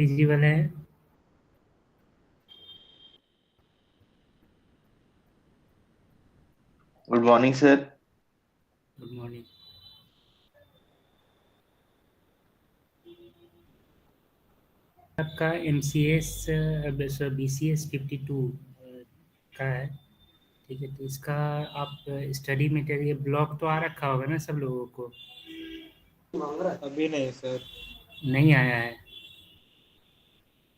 Visible है। Good morning sir. Good morning. आपका MCS BCS 52 का है। ठीक है, तो इसका आप स्टडी मटेरियल ब्लॉक तो आ रखा होगा ना सब लोगों को? अभी नहीं सर। नहीं आया है?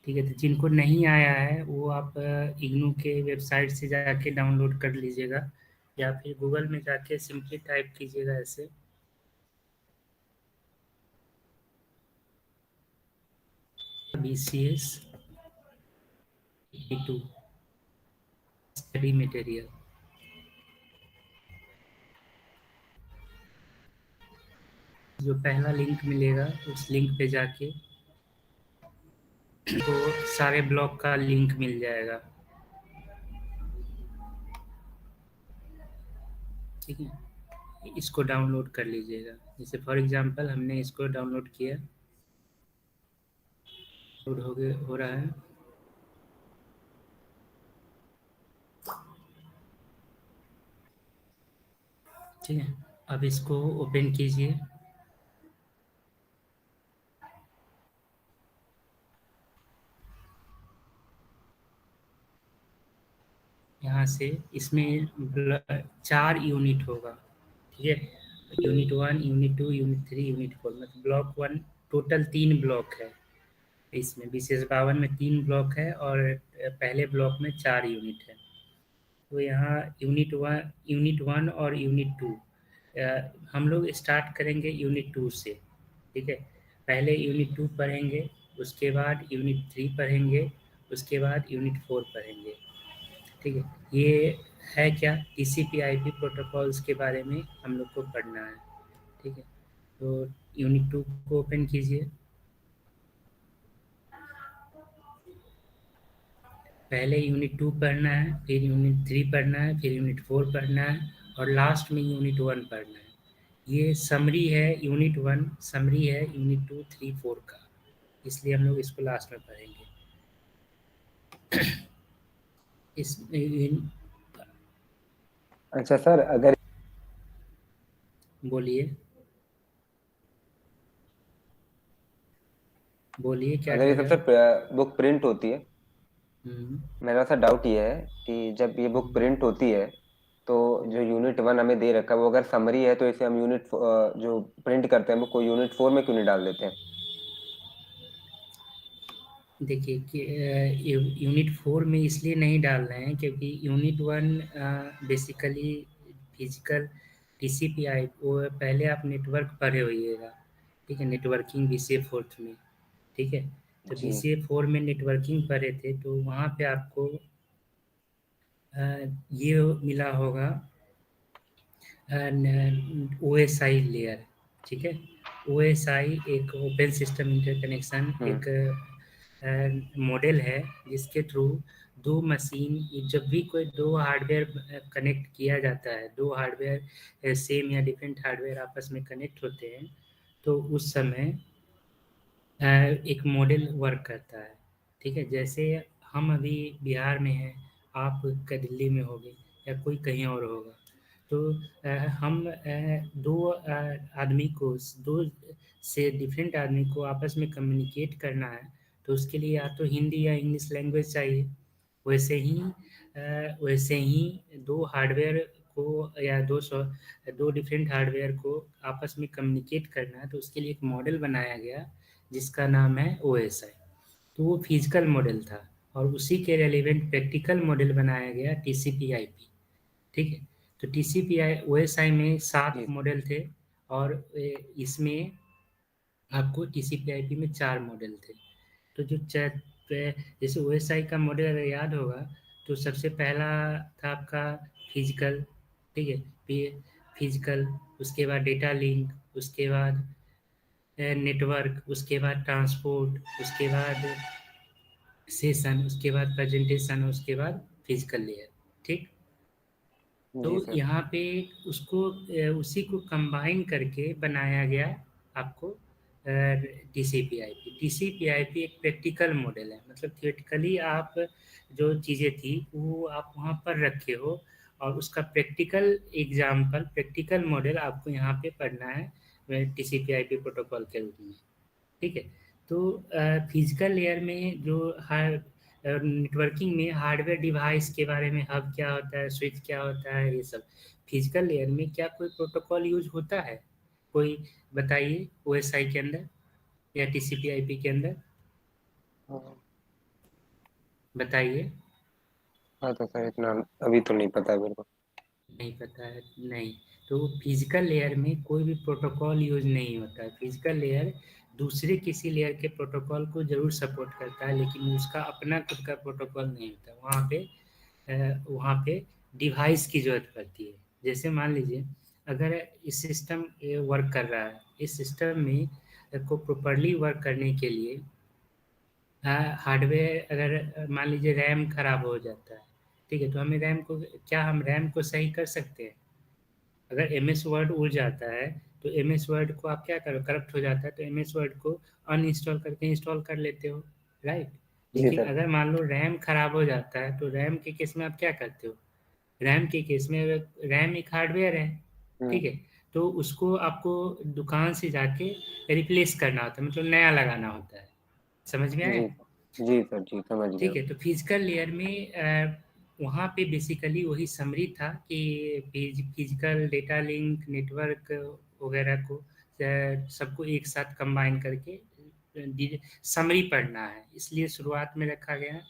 ठीक है, तो जिनको नहीं आया है वो आप इग्नू के वेबसाइट से जाके डाउनलोड कर लीजिएगा, या फिर गूगल में जाके सिंपली टाइप कीजिएगा ऐसे BCS 52 स्टडी मटेरियल। जो पहला लिंक मिलेगा उस लिंक पे जाके तो सारे ब्लॉग का लिंक मिल जाएगा। ठीक है, इसको डाउनलोड कर लीजिएगा। जैसे फॉर एग्जांपल हमने इसको डाउनलोड किया, हो रहा है। ठीक है, अब इसको ओपन कीजिए। यहाँ से इसमें 4 यूनिट होगा। ठीक है, यूनिट 1, यूनिट 2, यूनिट 3, यूनिट 4, मतलब ब्लॉक 1 टोटल 3 ब्लॉक है। इसमें BCS 52 में 3 ब्लॉक है और पहले ब्लॉक में 4 यूनिट है। तो यहाँ यूनिट 1 और यूनिट 2 हम लोग स्टार्ट करेंगे यूनिट 2 से। ठीक है, पहले यूनिट 2 पढ़ेंगे, उसके बाद यूनिट 3 पढ़ेंगे, उसके बाद यूनिट 4 पढ़ेंगे। ठीक है, ये है क्या, TCP/IP प्रोटोकॉल्स के बारे में हम लोग को पढ़ना है। ठीक है, तो यूनिट 2 को ओपन कीजिए। पहले यूनिट 2 पढ़ना है, फिर यूनिट 3 पढ़ना है, फिर यूनिट 4 पढ़ना है और लास्ट में यूनिट 1 पढ़ना है। ये समरी है यूनिट 1, समरी है यूनिट 2, 3, 4 का, इसलिए हम लोग इसको लास्ट में पढ़ेंगे। इस अच्छा सर, अगर बोलिए बोलिए क्या अगर कह ये रहे सबसे हो? बुक प्रिंट होती है, हम्म, मेरा सा डाउट ये है कि जब ये बुक हम्म। प्रिंट होती है तो जो यूनिट 1 हमें दे रखा है वो अगर समरी है तो इसे हम जो प्रिंट करते हैं वो कोई यूनिट 4 में क्यों नहीं डाल देते हैं? देखिए कि यूनिट 4 में इसलिए नहीं डाल रहे हैं क्योंकि यूनिट 1 बेसिकली फिजिकल TCP/IP वो पहले आप नेटवर्क पढ़े होइएगा। ठीक है, नेटवर्किंग BCA 4 में। ठीक है, तो जी BCA 4 में नेटवर्किंग पढ़े थे तो वहाँ पे आपको ये मिला होगा OSI लेयर। ठीक है, OSI एक ओपन सिस्टम इंटरकनेक्शन हम्म। एक मॉडल है जिसके थ्रू दो मशीन, जब भी कोई दो हार्डवेयर कनेक्ट किया जाता है, दो हार्डवेयर सेम या डिफरेंट हार्डवेयर आपस में कनेक्ट होते हैं, तो उस समय एक मॉडल वर्क करता है। ठीक है, जैसे हम अभी बिहार में हैं, आप दिल्ली में होंगे या कोई कहीं और होगा, तो हम दो आदमी को, दो से डिफरेंट आदमी को आपस में कम्युनिकेट करना है, तो उसके लिए या तो हिंदी या इंग्लिश लैंग्वेज चाहिए। वैसे ही दो हार्डवेयर को या दो डिफरेंट हार्डवेयर को आपस में कम्युनिकेट करना है, तो उसके लिए एक मॉडल बनाया गया जिसका नाम है OSI। तो वो फिजिकल मॉडल था और उसी के रेलिवेंट प्रैक्टिकल मॉडल बनाया गया TCP/IP। ठीक है, तो TCP/IP OSI में 7 जी मॉडल थे और इसमें आपको TCP/IP में 4 मॉडल थे। तो जैसे OSI का मॉडल अगर याद होगा, तो सबसे पहला था आपका फिजिकल। ठीक है, फिजिकल, उसके बाद डेटा लिंक, उसके बाद नेटवर्क, उसके बाद ट्रांसपोर्ट, उसके बाद सेशन, उसके बाद प्रेजेंटेशन, उसके बाद फिजिकल लेयर। ठीक, तो जी सर। यहाँ पे उसको उसी को कंबाइन करके बनाया गया आपको TCP/IP। TCP/IP एक प्रैक्टिकल मॉडल है, मतलब थियोरेटिकली आप जो चीज़ें थी वो आप वहाँ पर रखे हो और उसका प्रैक्टिकल एग्जाम्पल, प्रैक्टिकल मॉडल आपको यहाँ पे पढ़ना है TCP/IP प्रोटोकॉल के रूप में। ठीक है। तो फिजिकल लेयर में जो हर नेटवर्किंग में हार्डवेयर डिवाइस के बारे में, हब क्या होता है, स्विच क्या होता है, ये सब फिजिकल लेयर में क्या कोई प्रोटोकॉल यूज होता है? कोई बताइए OSI के अंदर या TCP/IP के अंदर, हाँ। बताइए। हाँ तो सर इतना अभी तो नहीं पता मेरे को। नहीं पता है? नहीं। तो फिजिकल लेयर में कोई भी प्रोटोकॉल यूज नहीं होता है। फिजिकल लेयर दूसरे किसी लेयर के प्रोटोकॉल को जरूर सपोर्ट करता है, लेकिन उसका अपना खुद का प्रोटोकॉल नहीं होता। वहाँ पे डिवाइस की जरूरत पड़ती है। जैसे मान लीजिए अगर इस सिस्टम वर्क कर रहा है, इस सिस्टम में को प्रॉपरली वर्क करने के लिए हार्डवेयर, अगर मान लीजिए रैम खराब हो जाता है, ठीक है, तो हमें रैम को, क्या हम रैम को सही कर सकते हैं? अगर MS वर्ड उड़ जाता है तो MS वर्ड को आप क्या करो, करप्ट हो जाता है तो MS वर्ड को अनइंस्टॉल करके इंस्टॉल कर लेते हो, राइट? जी लेकिन सर। अगर मान लो रैम खराब हो जाता है तो रैम के केस में आप क्या करते हो? रैम के केस में रैम एक हार्डवेयर है, हम्म। ठीक है, तो उसको आपको दुकान से जाके रिप्लेस करना होता है, मतलब नया लगाना होता है। समझ में आया? जी जी सर, जी समझ गया। ठीक है। तो फिजिकल लेयर में वहाँ पे बेसिकली वही समरी था कि फिजिकल डेटा लिंक नेटवर्क वगैरह को सबको एक साथ कंबाइन करके समरी पढ़ना है, इसलिए शुरुआत में रखा गया।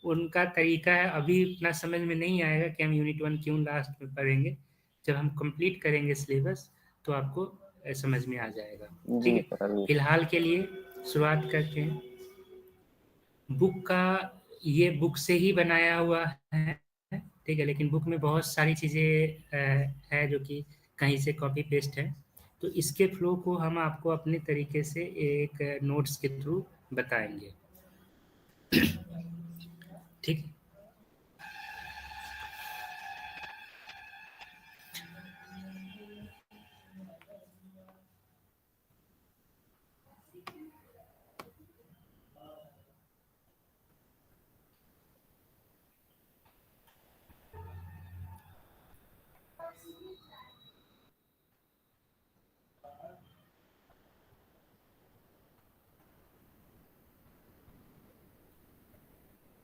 उनका तरीका है, अभी इतना समझ में नहीं आएगा कि हम यूनिट 1 क्यों लास्ट में पढ़ेंगे। जब हम कंप्लीट करेंगे सिलेबस तो आपको समझ में आ जाएगा। ठीक जी है। सर अभी। फिलहाल के लिए शुरुआत करते हैं। बुक का, ये बुक से ही बनाया हुआ है, ठीक है, लेकिन बुक में बहुत सारी चीज़ें है जो कि कहीं से कॉपी पेस्ट है। तो इसके फ्लो को हम आपको अपने तरीके से एक नोट्स के थ्रू बताएंगे। ठीक।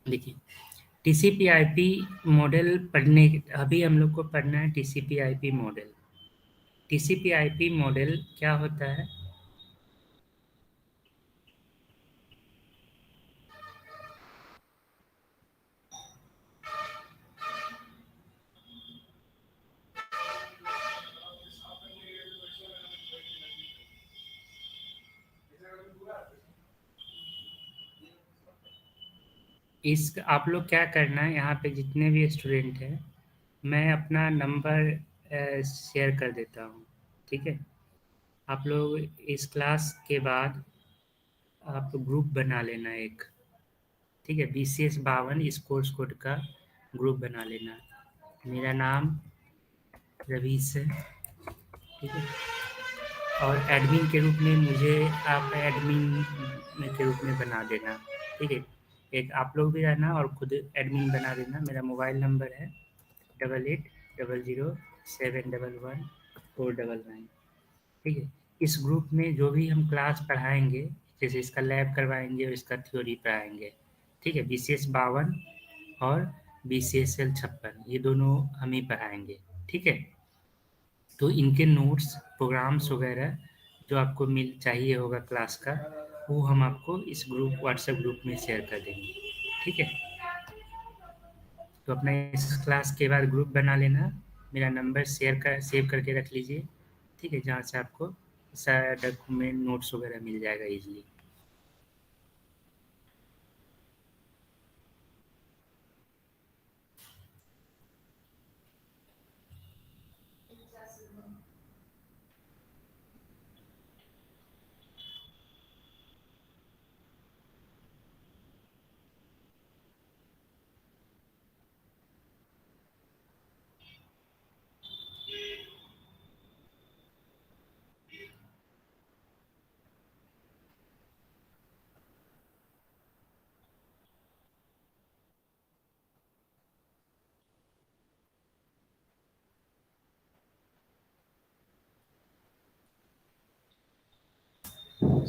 देखिए, TCP/IP मॉडल पढ़ने, अभी हम लोग को पढ़ना है TCP/IP मॉडल। TCP/IP मॉडल क्या होता है? इस आप लोग क्या करना है, यहाँ पे जितने भी स्टूडेंट हैं, मैं अपना नंबर शेयर कर देता हूँ, ठीक है? आप लोग इस क्लास के बाद आप ग्रुप बना लेना एक, ठीक है, BCS 52 इस कोर्स कोड का ग्रुप बना लेना। मेरा नाम रवीश है, ठीक है, और एडमिन के रूप में मुझे आप एडमिन के रूप में बना देना, ठीक है। एक आप लोग भी रहना और खुद एडमिन बना देना। मेरा मोबाइल नंबर है 88000711 499, ठीक है। इस ग्रुप में जो भी हम क्लास पढ़ाएंगे, जैसे इसका लैब करवाएंगे और इसका थ्योरी पढ़ाएंगे, ठीक है, BCS 52 और BCSL 56, ये दोनों हम ही पढ़ाएंगे, ठीक है। तो इनके नोट्स, प्रोग्राम्स वगैरह जो आपको मिल चाहिए होगा क्लास का, वो हम आपको इस ग्रुप, व्हाट्सएप ग्रुप में शेयर कर देंगे, ठीक है। तो अपना इस क्लास के बाद ग्रुप बना लेना, मेरा नंबर सेव करके रख लीजिए, ठीक है, जहाँ से आपको सारा डॉक्यूमेंट नोट्स वगैरह मिल जाएगा इजीली।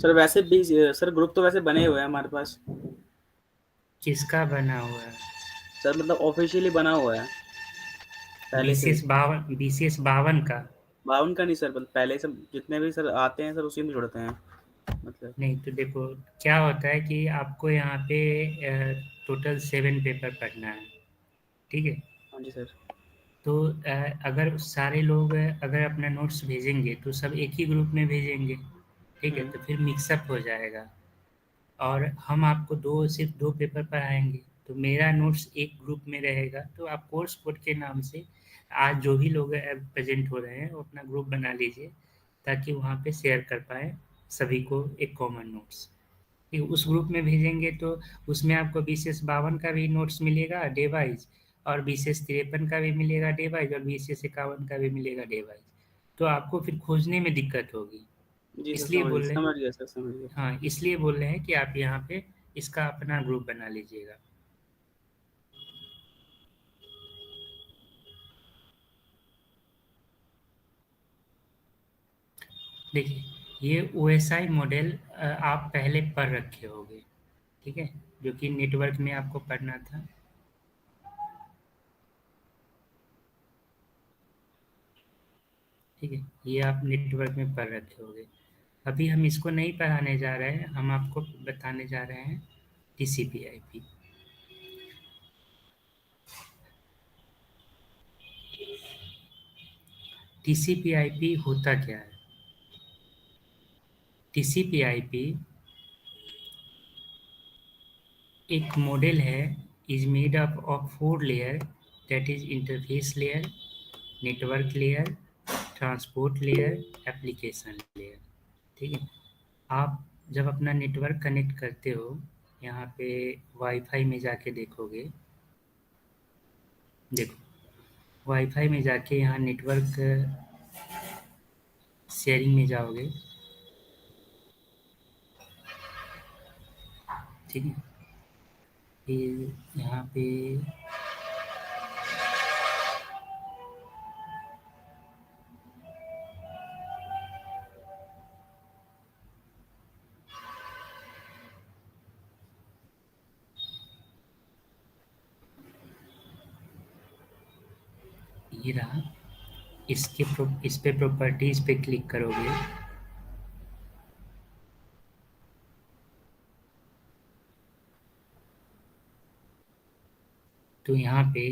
सर वैसे भी सर ग्रुप तो वैसे बने हुए हैं हमारे पास। किसका बना हुआ है? सर मतलब ऑफिशियली बना हुआ है पहले से। BCS 52 का? 52 का नहीं सर, मतलब पहले से जितने भी सर आते हैं सर उसी में जुड़ते हैं मतलब। नहीं तो देखो, क्या होता है कि आपको यहाँ पे टोटल 7 पेपर पढ़ना है, ठीक है? हाँ जी सर। तो अगर सारे लोग अगर अपना नोट्स भेजेंगे तो सब एक ही ग्रुप में भेजेंगे, ठीक है? हम्म। तो फिर मिक्सअप हो जाएगा। और हम आपको सिर्फ 2 पेपर पढ़ाएंगे, तो मेरा नोट्स एक ग्रुप में रहेगा। तो आप कोर्स कोड के नाम से आज जो भी लोग प्रेजेंट हो रहे हैं वो अपना ग्रुप बना लीजिए, ताकि वहाँ पे शेयर कर पाए सभी को एक कॉमन नोट्स। कि उस ग्रुप में भेजेंगे तो उसमें आपको BCS 52 का भी नोट्स मिलेगा डे वाइज, और BCS 53 का भी मिलेगा डे वाइज, और BCS 51 का भी मिलेगा डे वाइज। तो आपको फिर खोजने में दिक्कत होगी। जी सर इसलिए बोल रहे हैं। समझ गया सर, समझ गया। हाँ, इसलिए बोल रहे हैं कि आप यहाँ पे इसका अपना ग्रुप बना लीजिएगा। देखिए, ये OSI मॉडल आप पहले पढ़ रखे होंगे, ठीक है? जो कि नेटवर्क में आपको पढ़ना था। ठीक है, ये आप नेटवर्क में पढ़ रखे होंगे। अभी हम इसको नहीं पढ़ाने जा रहे हैं, हम आपको बताने जा रहे हैं TCP/IP। TCP/IP होता क्या है? TCP/IP एक मॉडल है, is made up of 4 layer, that is interface layer, network layer, transport layer, application layer. ठीक है? आप जब अपना नेटवर्क कनेक्ट करते हो, यहाँ पे वाईफाई में जाके देखोगे, देखो वाईफाई में जाके यहाँ नेटवर्क शेयरिंग में जाओगे, ठीक है? फिर यहाँ पे ये रहा, इस पे प्रॉपर्टीज पे क्लिक करोगे, तो यहाँ पे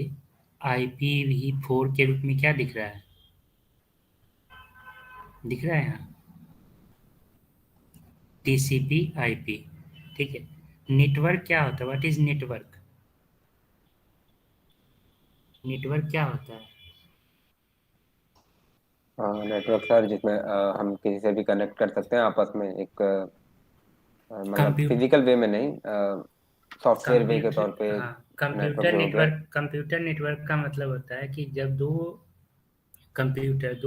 IPv4 के रूप में क्या दिख रहा है? दिख रहा है यहाँ TCP/IP। ठीक है? नेटवर्क क्या होता है? What is network? नेटवर्क क्या होता है? नेटवर्क सर, जिसमें हम किसी से भी कनेक्ट कर सकते हैं आपस में, एक मतलब कंप्यू फिजिकल वे में नहीं, सॉफ्टवेयर वे के तौर पे कंप्यूटर, हाँ, नेटवर्क जो हो गया। कंप्यूटर नेटवर्क का मतलब होता है कि जब दो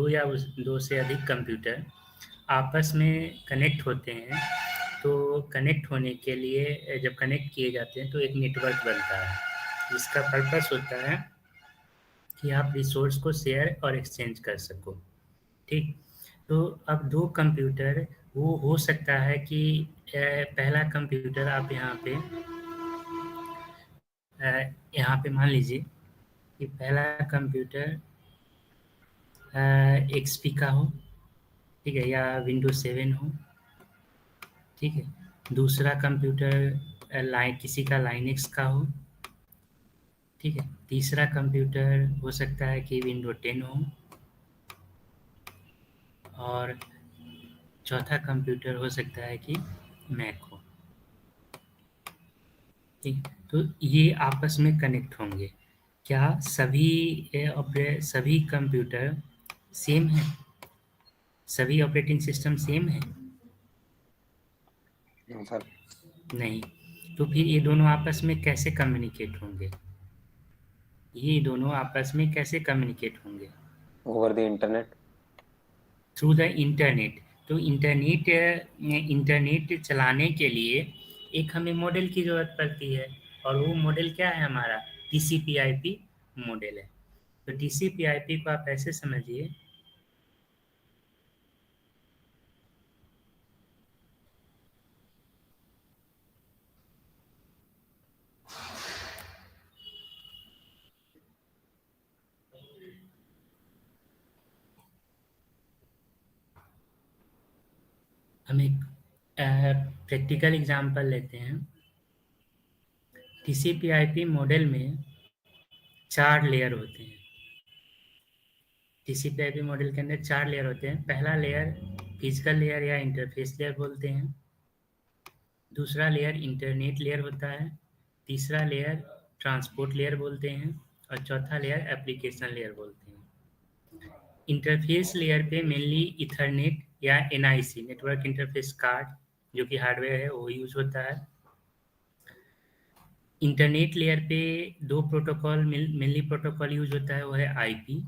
या दो से अधिक कंप्यूटर आपस में कनेक्ट होते हैं, तो कनेक्ट होने के लिए जब कनेक्ट किए जाते हैं तो एक नेटवर्क बनता है, जिसका पर्पस होता है कि आप रिसोर्स को शेयर और एक्सचेंज कर सको। ठीक? तो अब दो कंप्यूटर, वो हो सकता है कि पहला कंप्यूटर आप अ, यहाँ पे मान लीजिए कि पहला कंप्यूटर XP का हो, ठीक है, या Windows 7 हो, ठीक है? दूसरा कंप्यूटर लाइन किसी का लाइनेक्स का हो, ठीक है? तीसरा कंप्यूटर हो सकता है कि Windows 10 हो, और चौथा कंप्यूटर हो सकता है कि मैक हो। ठीक? तो ये आपस में कनेक्ट होंगे। क्या सभी कंप्यूटर सेम है? सभी ऑपरेटिंग सिस्टम सेम है? सर, नहीं। तो फिर ये दोनों आपस में कैसे कम्युनिकेट होंगे? ये दोनों आपस में कैसे कम्युनिकेट होंगे? Over the internet. Through the internet. तो इंटरनेट चलाने के लिए एक हमें मॉडल की ज़रूरत पड़ती है, और वो मॉडल क्या है हमारा? TCP/IP मॉडल है। तो TCP/IP को आप ऐसे समझिए हम एक प्रैक्टिकल एग्जांपल लेते हैं। TCP/IP मॉडल में 4 लेयर होते हैं। TCP/IP मॉडल के अंदर 4 लेयर होते हैं। पहला लेयर फिजिकल लेयर या इंटरफेस लेयर बोलते हैं। दूसरा लेयर इंटरनेट लेयर होता है। तीसरा लेयर ट्रांसपोर्ट लेयर बोलते हैं और चौथा लेयर एप्लीकेशन लेयर बोलते हैं। इंटरफेस लेयर पे मेनली इथरनेट या NIC नेटवर्क इंटरफेस कार्ड जो कि हार्डवेयर है वो यूज होता है। इंटरनेट लेयर पे 2 प्रोटोकॉल मेनली प्रोटोकॉल यूज होता है, वो है IP।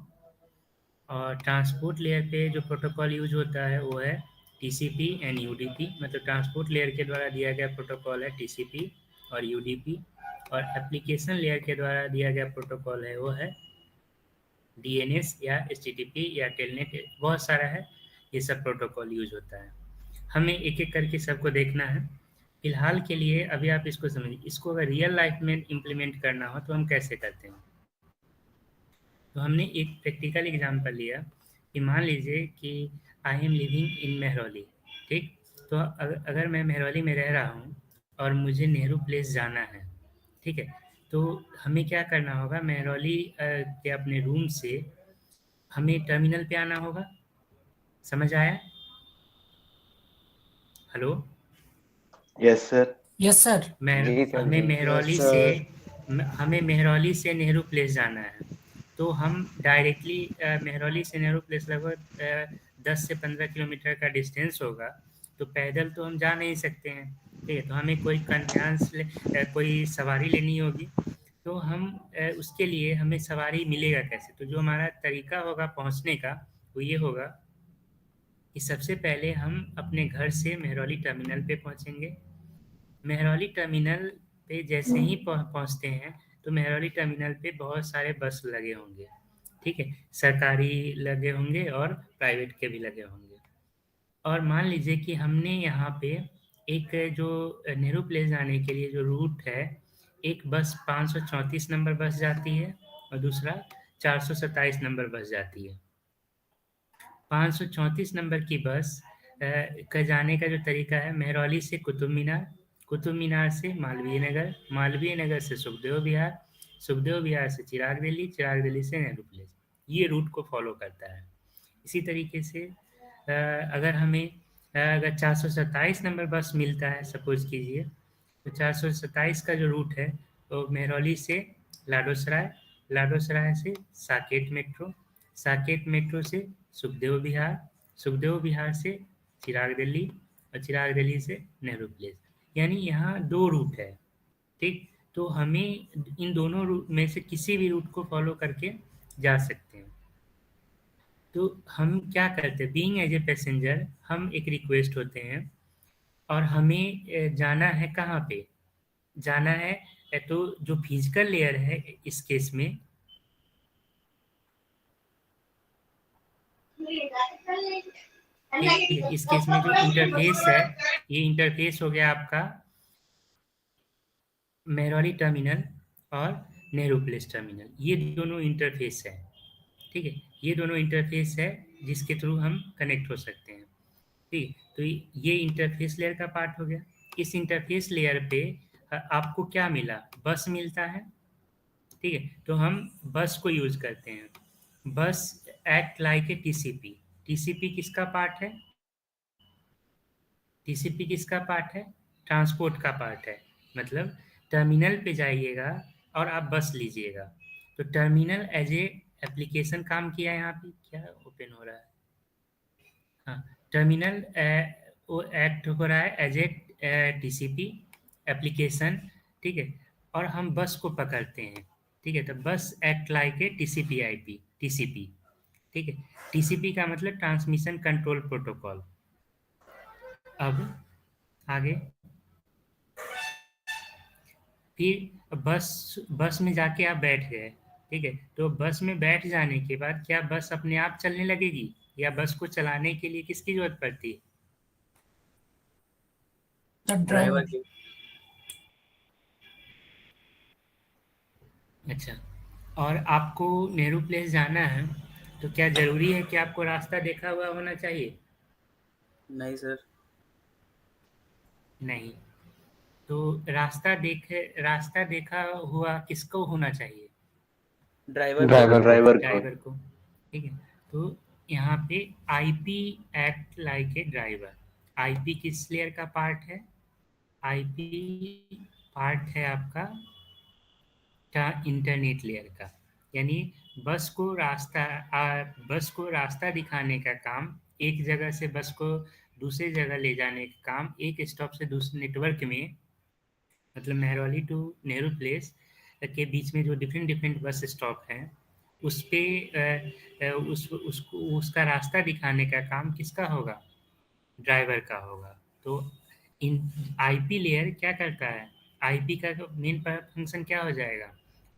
और ट्रांसपोर्ट लेयर पे जो प्रोटोकॉल यूज होता है वो है TCP एंड UDP। मतलब ट्रांसपोर्ट लेयर के द्वारा दिया गया प्रोटोकॉल है TCP और UDP। और एप्लीकेशन लेयर के द्वारा दिया गया प्रोटोकॉल है वो है DNS या HTTP या टेलनेट, बहुत सारा है, ये सब प्रोटोकॉल यूज होता है। हमें एक एक करके सबको देखना है। फिलहाल के लिए अभी आप इसको समझिए, इसको अगर रियल लाइफ में इम्प्लीमेंट करना हो तो हम कैसे करते हैं। तो हमने एक प्रैक्टिकल एग्जांपल लिया कि मान लीजिए कि I am living in Mehrauli, ठीक। तो अगर मैं मेहरौली में रह रहा हूँ और मुझे नेहरू प्लेस जाना है, ठीक है। तो हमें क्या करना होगा, मेहरौली के अपने रूम से हमें टर्मिनल पे आना होगा। समझ आया? Hello? Yes sir. Yes sir. जी सर हमें जी। मेहरौली से हमें मेहरौली से नेहरू प्लेस जाना है। तो हम डायरेक्टली मेहरौली से नेहरू प्लेस लगभग 10 से 15 किलोमीटर का डिस्टेंस होगा। तो पैदल तो हम जा नहीं सकते हैं, ठीक है। तो हमें कोई कोई सवारी लेनी होगी। तो हम उसके लिए हमें सवारी मिलेगा कैसे? तो जो हमारा तरीका होगा पहुंचने का वो ये होगा कि सबसे पहले हम अपने घर से मेहरौली टर्मिनल पे पहुंचेंगे। मेहरौली टर्मिनल पे जैसे ही पहुंचते हैं तो मेहरौली टर्मिनल पे बहुत सारे बस लगे होंगे, ठीक है। सरकारी लगे होंगे और प्राइवेट के भी लगे होंगे। और मान लीजिए कि हमने यहाँ पे एक जो नेहरू प्लेस जाने के लिए जो रूट है, एक बस 534 नंबर बस जाती है और दूसरा 427 नंबर बस जाती है। 534 नंबर की बस का जाने का जो तरीका है, मेहरौली से कुतुब मीनार, कुतुब मीनार से मालवीय नगर, मालवीय नगर से सुखदेव विहार, सुखदेव विहार से चिराग दिल्ली, चिराग दिल्ली से नेहरू प्लेस, ये रूट को फॉलो करता है। इसी तरीके से अगर हमें अगर 427 नंबर बस मिलता है सपोज कीजिए, तो 427 का जो रूट है वो मेहरौली से लाडोसराय, लाडोसराय से साकेत मेट्रो, साकेत मेट्रो से सुखदेव विहार, सुखदेव विहार से चिराग दिल्ली और चिराग दिल्ली से नेहरू प्लेस। यानी यहाँ 2 रूट है, ठीक। तो हमें इन दोनों रूट में से किसी भी रूट को फॉलो करके जा सकते हैं। तो हम क्या करते हैं, बीइंग एज ए पैसेंजर हम एक रिक्वेस्ट होते हैं और हमें जाना है कहाँ पे, जाना है तो जो फिजिकल लेयर है इस केस में, ठीक है, इस केस में जो इंटरफेस है, ये इंटरफेस हो गया आपका मेहरौली टर्मिनल और नेहरू प्लेस टर्मिनल, ये दोनों इंटरफेस है, ठीक है। ये दोनों इंटरफेस है जिसके थ्रू हम कनेक्ट हो सकते हैं, ठीक। तो ये इंटरफेस लेयर का पार्ट हो गया। इस इंटरफेस लेयर पे आपको क्या मिला, बस मिलता है, ठीक है। तो हम बस को यूज करते हैं। बस act like a TCP। TCP किसका पार्ट है? TCP किसका पार्ट है? ट्रांसपोर्ट का पार्ट है। मतलब टर्मिनल पे जाइएगा और आप बस लीजिएगा। तो टर्मिनल एज ए एप्लीकेशन काम किया। यहाँ पे क्या ओपन हो रहा है? हाँ, टर्मिनल वो एक्ट हो रहा है एज ए TCP एप्लीकेशन, ठीक है। और हम बस को पकड़ते हैं, ठीक है। तो बस act like a TCP/IP, TCP, ठीक है। TCP का मतलब ट्रांसमिशन कंट्रोल प्रोटोकॉल। अब आगे फिर बस में जाके आप बैठ गए, ठीक है। तो बस में बैठ जाने के बाद क्या बस अपने आप चलने लगेगी या बस को चलाने के लिए किसकी जरूरत पड़ती है? The driver driver. की। अच्छा, और आपको नेहरू प्लेस जाना है तो क्या जरूरी है कि आपको रास्ता देखा हुआ होना चाहिए? नहीं सर। नहीं। तो रास्ता देखा हुआ किसको होना चाहिए? ड्राइवर को। ड्राइवर को। ठीक है। तो यहाँ पे IP act like a driver. IP किस लेयर का पार्ट है? आईपी पार्ट है आपका इंटरनेट लेयर का। यानी बस को रास्ता दिखाने का काम, एक जगह से बस को दूसरे जगह ले जाने का काम, एक स्टॉप से दूसरे नेटवर्क में, मतलब मेहरौली टू नेहरू प्लेस के बीच में जो डिफरेंट डिफरेंट बस स्टॉप हैं, उस पे उसका रास्ता दिखाने का काम किसका होगा? ड्राइवर का होगा। तो इन आईपी लेयर क्या करता है? आईपी का मेन फंक्शन क्या हो जाएगा?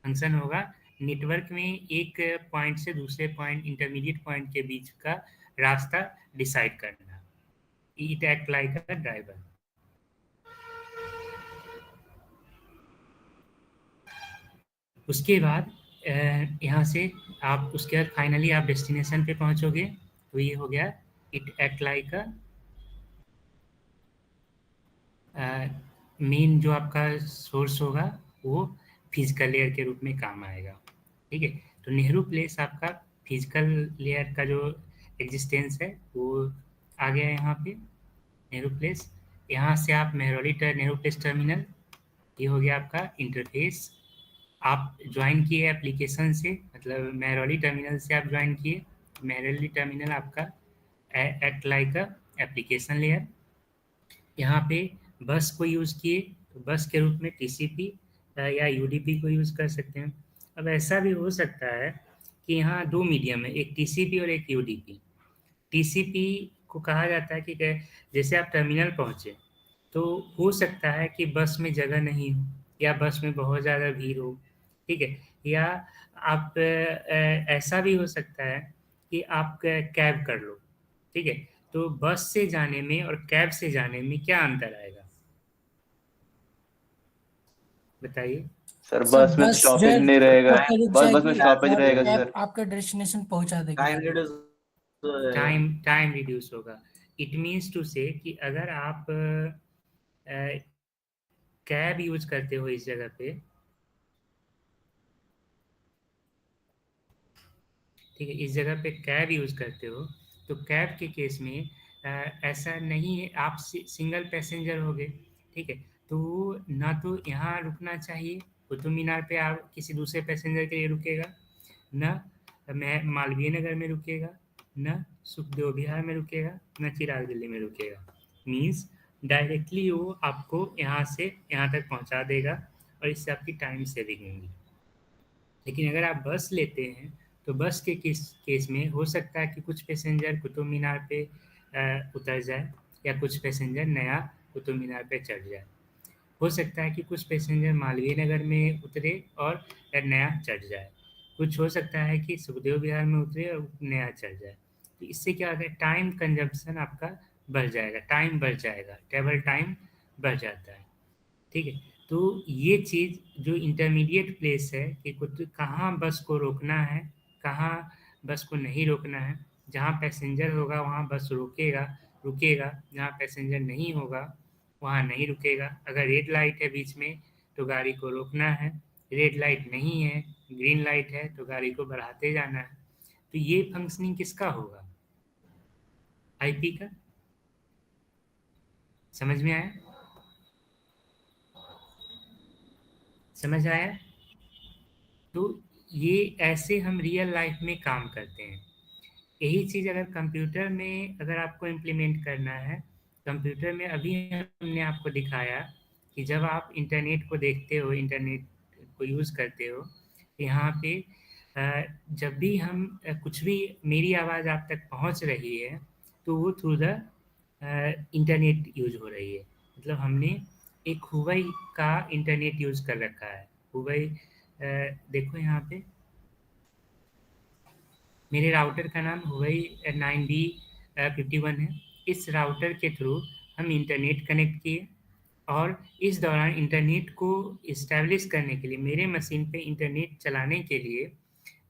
फंक्शन होगा नेटवर्क में एक पॉइंट से दूसरे पॉइंट, इंटरमीडिएट पॉइंट के बीच का रास्ता डिसाइड करना। It act like a driver. उसके बाद यहाँ से आप उसके बाद फाइनली आप डेस्टिनेशन पे पहुँचोगे। तो ये हो गया it act like a main जो आपका सोर्स होगा वो फिजिकल लेयर के रूप में काम आएगा। ठीक है। तो नेहरू प्लेस आपका फिजिकल लेयर का जो एग्जिस्टेंस है वो आ गया यहाँ पे नेहरू प्लेस। यहाँ से आप नेहरू प्लेस टर्मिनल, ये हो गया आपका इंटरफेस। आप ज्वाइन किए एप्लीकेशन से, मतलब मेहरौली टर्मिनल से आप ज्वाइन किए। मेहरौली टर्मिनल आपका एक्ट लाइक अ एप्लीकेशन लेयर। यहाँ पे बस को यूज़ किए तो बस के रूप में टीसीपी या यूडीपी को यूज़ कर सकते हैं। अब ऐसा भी हो सकता है कि यहाँ दो मीडियम है, एक टीसीपी और एक यूडीपी। टीसीपी को कहा जाता है कि जैसे आप टर्मिनल पहुँचे तो हो सकता है कि बस में जगह नहीं हो या बस में बहुत ज़्यादा भीड़ हो। ठीक है। या आप ऐसा भी हो सकता है कि आप कैब कर लो। ठीक है। तो बस से जाने में और कैब से जाने में क्या अंतर आएगा? बताइए। सर बस जो है आपका रुक टाइम जाएगी और कैब आपका डेस्टिनेशन पहुंचा देगी टाइम जाके। रिड्यूस हो जाएगा। टाइम रिड्यूस होगा। इट मीन्स टू से कि अगर आप कैब यूज करते हो इस जगह पे, ठीक है, इस जगह पे कैब यूज करते हो, तो कैब के केस में ऐसा नहीं है, आप सिंगल पैसेंजर हो गए। ठीक है। तो ना तो यहाँ रुकना चाहिए, कुतुब मीनार पे आप किसी दूसरे पैसेंजर के लिए रुकेगा, न मालवीय नगर में रुकेगा, न सुखदेव विहार में रुकेगा, न चिराग दिल्ली में रुकेगा। मीन्स डायरेक्टली वो आपको यहाँ से यहाँ तक पहुँचा देगा और इससे आपकी टाइम सेविंग होगी। लेकिन अगर आप बस लेते हैं तो बस के केस में हो सकता है कि कुछ पैसेंजर कुतुब मीनार पे उतर जाए या कुछ पैसेंजर नया कुतुब मीनार पे चढ़ जाए। हो सकता है कि कुछ पैसेंजर मालवीय नगर में उतरे और नया चढ़ जाए। कुछ हो सकता है कि सुखदेव विहार में उतरे और नया चढ़ जाए। तो इससे क्या होता है, टाइम कंजम्पशन आपका बढ़ जाएगा, टाइम बढ़ जाएगा, ट्रैवल टाइम बढ़ जाता है। ठीक है। तो ये चीज़ जो इंटरमीडिएट प्लेस है कि कुछ कहाँ बस को रोकना है, कहाँ बस को नहीं रोकना है। जहाँ पैसेंजर होगा वहाँ बस रुकेगा रुकेगा, जहाँ पैसेंजर नहीं होगा वहाँ नहीं रुकेगा। अगर रेड लाइट है बीच में तो गाड़ी को रोकना है, रेड लाइट नहीं है, ग्रीन लाइट है तो गाड़ी को बढ़ाते जाना है। तो ये फंक्शनिंग किसका होगा? आईपी का। समझ में आया? समझ आया? तो ये ऐसे हम रियल लाइफ में काम करते हैं। यही चीज़ अगर कंप्यूटर में अगर आपको इम्प्लीमेंट करना है, कंप्यूटर में अभी हमने आपको दिखाया कि जब आप इंटरनेट को देखते हो, इंटरनेट को यूज़ करते हो, यहाँ पे जब भी हम कुछ भी मेरी आवाज़ आप तक पहुँच रही है तो वो थ्रू द इंटरनेट यूज हो रही है। मतलब हमने एक हुवई का इंटरनेट यूज कर रखा है। हुवई देखो यहाँ पे मेरे राउटर का नाम हुवई 9B51 है। इस राउटर के थ्रू हम इंटरनेट कनेक्ट किए और इस दौरान इंटरनेट को इस्टेब्लिश करने के लिए, मेरे मशीन पे इंटरनेट चलाने के लिए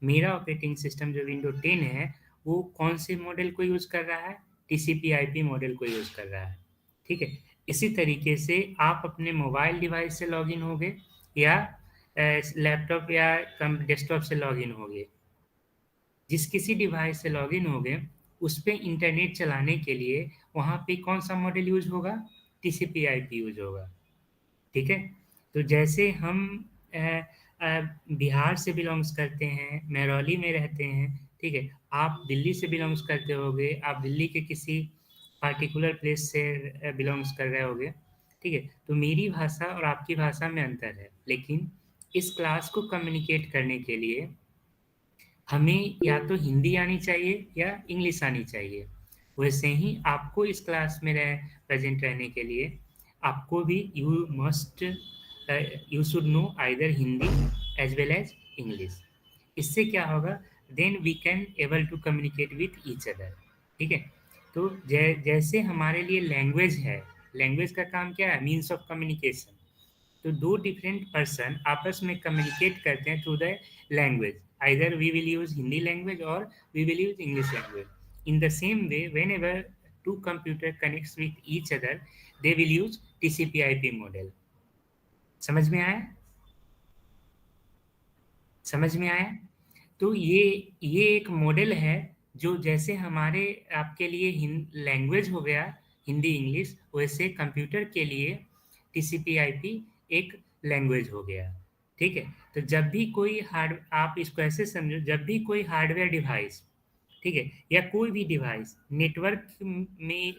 मेरा ऑपरेटिंग सिस्टम जो विंडो 10 है वो कौन से मॉडल को यूज़ कर रहा है? टीसीपी आईपी मॉडल को यूज़ कर रहा है। ठीक है। इसी तरीके से आप अपने मोबाइल डिवाइस से लॉगिन होगे या लैपटॉप या डेस्कटॉप से लॉगिन होगे। जिस किसी डिवाइस से लॉगिन होगे उस पे इंटरनेट चलाने के लिए वहाँ पे कौन सा मॉडल यूज होगा? टीसीपी/आईपी यूज होगा। ठीक है। तो जैसे हम अ, बिहार से बिलोंग्स करते हैं, महरौली में रहते हैं, ठीक है, आप दिल्ली से बिलोंग्स करते होगे, आप दिल्ली के किसी पार्टिकुलर प्लेस से बिलोंग्स कर रहे होगे, ठीक है, तो मेरी भाषा और आपकी भाषा में अंतर है, लेकिन इस क्लास को कम्युनिकेट करने के लिए हमें या तो हिंदी आनी चाहिए या इंग्लिश आनी चाहिए। वैसे ही आपको इस क्लास में प्रेजेंट रहने के लिए आपको भी you should know either Hindi as well as English. इससे क्या होगा? Then we can able to communicate with each other. ठीक है। तो जैसे हमारे लिए लैंग्वेज है, लैंग्वेज का काम क्या है? Means of communication. तो दो डिफरेंट पर्सन आपस में कम्युनिकेट करते हैं through the language. Either we will use Hindi language और we will use English language. In the same way whenever two computer connects with each other they will use TCP IP model. समझ में आया? समझ में आया? तो ये एक मॉडल है जो जैसे हमारे आपके लिए लैंग्वेज हो गया हिंदी इंग्लिश, वैसे कंप्यूटर के लिए टीसीपी/आईपी एक लैंग्वेज हो गया। ठीक है। तो जब भी कोई आप इसको ऐसे समझो, जब भी कोई हार्डवेयर डिवाइस, ठीक है, या कोई भी डिवाइस नेटवर्क में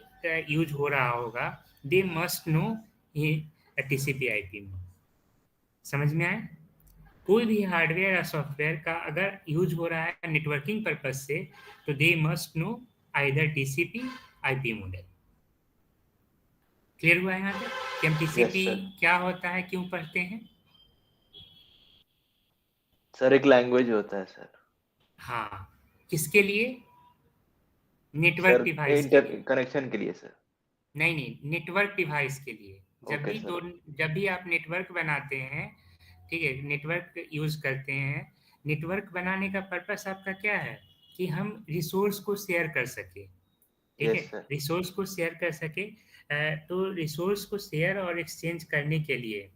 यूज हो रहा होगा, दे मस्ट नो टीसीपी/आईपी में। समझ में आया? कोई भी हार्डवेयर या सॉफ्टवेयर का अगर यूज हो रहा है नेटवर्किंग पर्पज से, तो they must know either टीसीपी/आईपी model. Clear हुआ यहाँ तक कि हम टीसीपी क्या होता है क्यों पढ़ते हैं? सर एक लैंग्वेज होता है सर। हाँ, किसके लिए? नेटवर्क डिवाइस के लिए। कनेक्शन के लिए सर। नहीं नहीं, नेटवर्क डिवाइस के लिए। Okay sir. जब भी आप नेटवर्क बनाते हैं, ठीक है, नेटवर्क यूज करते हैं, नेटवर्क बनाने का पर्पस आपका क्या है? कि हम रिसोर्स को शेयर कर सके। ठीक है, यस सर। रिसोर्स को शेयर कर सके। तो रिसोर्स को शेयर और एक्सचेंज करने के लिए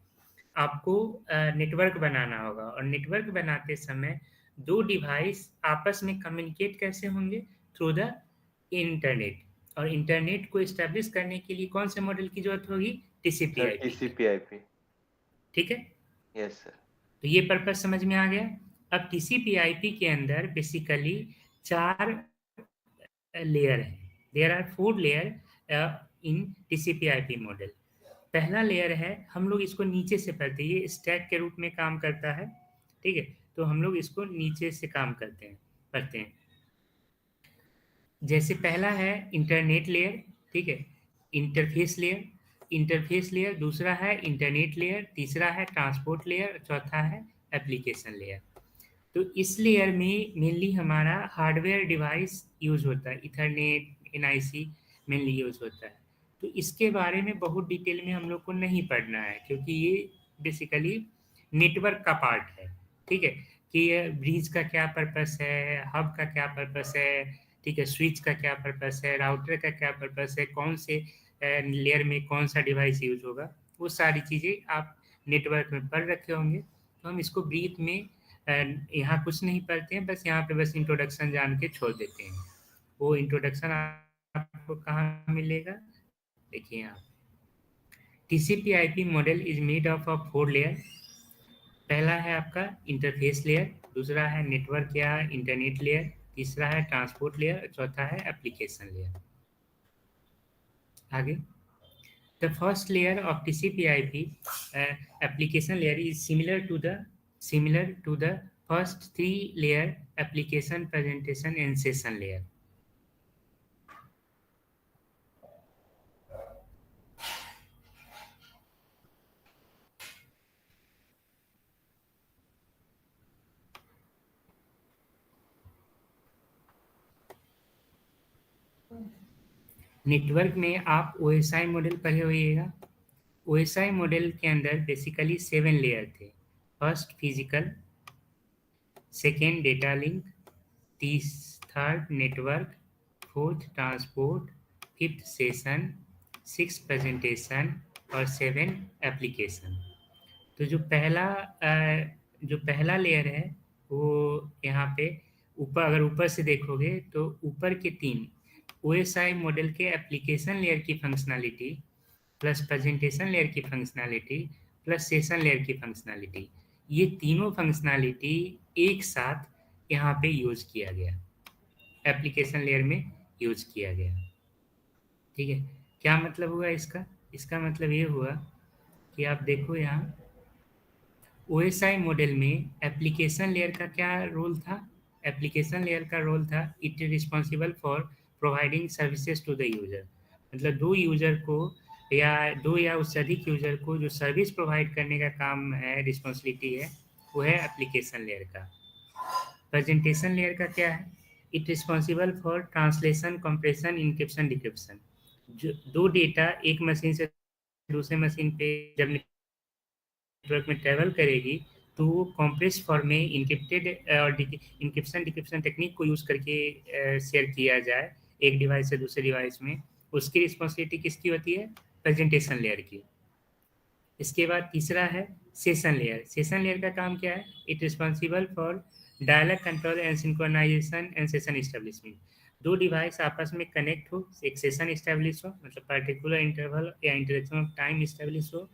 आपको नेटवर्क बनाना होगा, और नेटवर्क बनाते समय दो डिवाइस आपस में कम्युनिकेट कैसे होंगे? Through the internet. और इंटरनेट को एस्टेब्लिश करने के लिए कौन से मॉडल की जरूरत होगी? सर टीसीपी/आईपी की। टीसीपी/आईपी। ठीक है। Yes sir. तो ये पर्पस समझ में आ गया। अब टीसीपी/आईपी के अंदर बेसिकली 4 लेयर है। There are 4 layer in TCP IP model. पहला लेयर है, हम लोग इसको नीचे से पढ़ते हैं, ये स्टैक के रूप में काम करता है। ठीक है, तो हम लोग इसको नीचे से काम करते हैं, पढ़ते हैं। जैसे पहला है इंटरनेट लेयर, ठीक है, इंटरफेस लेयर। इंटरफेस लेयर, दूसरा है इंटरनेट लेयर, तीसरा है ट्रांसपोर्ट लेयर, चौथा है एप्लीकेशन लेयर। तो इस लेयर में मेनली हमारा हार्डवेयर डिवाइस यूज होता है, इथरनेट, एनआईसी मेनली यूज होता है। तो इसके बारे में बहुत डिटेल में हम लोग को नहीं पढ़ना है, क्योंकि ये बेसिकली नेटवर्क का पार्ट है। ठीक है, कि ब्रिज का क्या पर्पस है, हब का क्या पर्पस है, ठीक है, स्विच का क्या पर्पस है, राउटर का क्या पर्पस है, कौन से लेयर में कौन सा डिवाइस यूज होगा, वो सारी चीज़ें आप नेटवर्क में पढ़ रखे होंगे। तो हम इसको ब्रीफ में यहाँ कुछ नहीं पढ़ते हैं, बस यहाँ पे बस इंट्रोडक्शन जान के छोड़ देते हैं। वो इंट्रोडक्शन आपको कहाँ मिलेगा? देखिए यहाँ, टीसीपी/आईपी model is made of 4 layer. पहला है आपका इंटरफेस लेयर, दूसरा है नेटवर्क या इंटरनेट लेयर, तीसरा है ट्रांसपोर्ट लेयर, चौथा है एप्लीकेशन लेयर। आगे, the first layer of TCP/IP application layer is similar to the first 3 layer application presentation and session layer. Network में आप OSI मॉडल पढ़े होइएगा। OSI मॉडल के अंदर बेसिकली 7 लेयर थे। First physical, second data link, third network, fourth transport, fifth session, 6 presentation और 7 application. तो जो पहला लेयर है वो यहाँ पे ऊपर, अगर ऊपर से देखोगे तो ऊपर के 3 OSI मॉडल के एप्लीकेशन लेयर की फंक्शनैलिटी प्लस प्रेजेंटेशन लेयर की फंक्शनैलिटी प्लस सेशन लेयर की फंक्शनैलिटी, ये तीनों फंक्शनैलिटी एक साथ यहाँ पे यूज किया गया, एप्लीकेशन लेयर में यूज किया गया। ठीक है, क्या मतलब हुआ इसका? इसका मतलब ये हुआ कि आप देखो यहाँ OSI मॉडल में एप्लीकेशन लेयर का क्या रोल था? एप्लीकेशन लेयर का रोल था it is responsible for providing services to the user, मतलब दो यूजर को या दो या उससे अधिक यूजर को जो सर्विस प्रोवाइड करने का काम है, रिस्पॉन्सिबिलिटी है, वो है एप्लीकेशन लेयर का। प्रेजेंटेशन लेयर का क्या है? It responsible for translation, compression, encryption, decryption. जो दो डेटा एक मशीन से दूसरे मशीन पे जब नेटवर्क में ट्रेवल करेगी तो वो कॉम्प्रेस फॉर्म में इंक्रिप्टेड और इंक्रिप्शन डिक्रिप्शन टेक्निक को यूज करके शेयर किया जाए एक डिवाइस से दूसरे डिवाइस में, उसकी रिस्पॉन्सिबिलिटी किसकी होती है? प्रेजेंटेशन लेयर की। इसके बाद तीसरा है सेशन लेयर। सेशन लेयर का काम क्या है? It responsible for dialogue control and synchronisation and session establishment. दो डिवाइस आपस में कनेक्ट हो, एक सेशन एस्टेब्लिश हो, मतलब पर्टिकुलर इंटरवल या इंटरेक्शन ऑफ टाइम एस्टेब्लिश हो,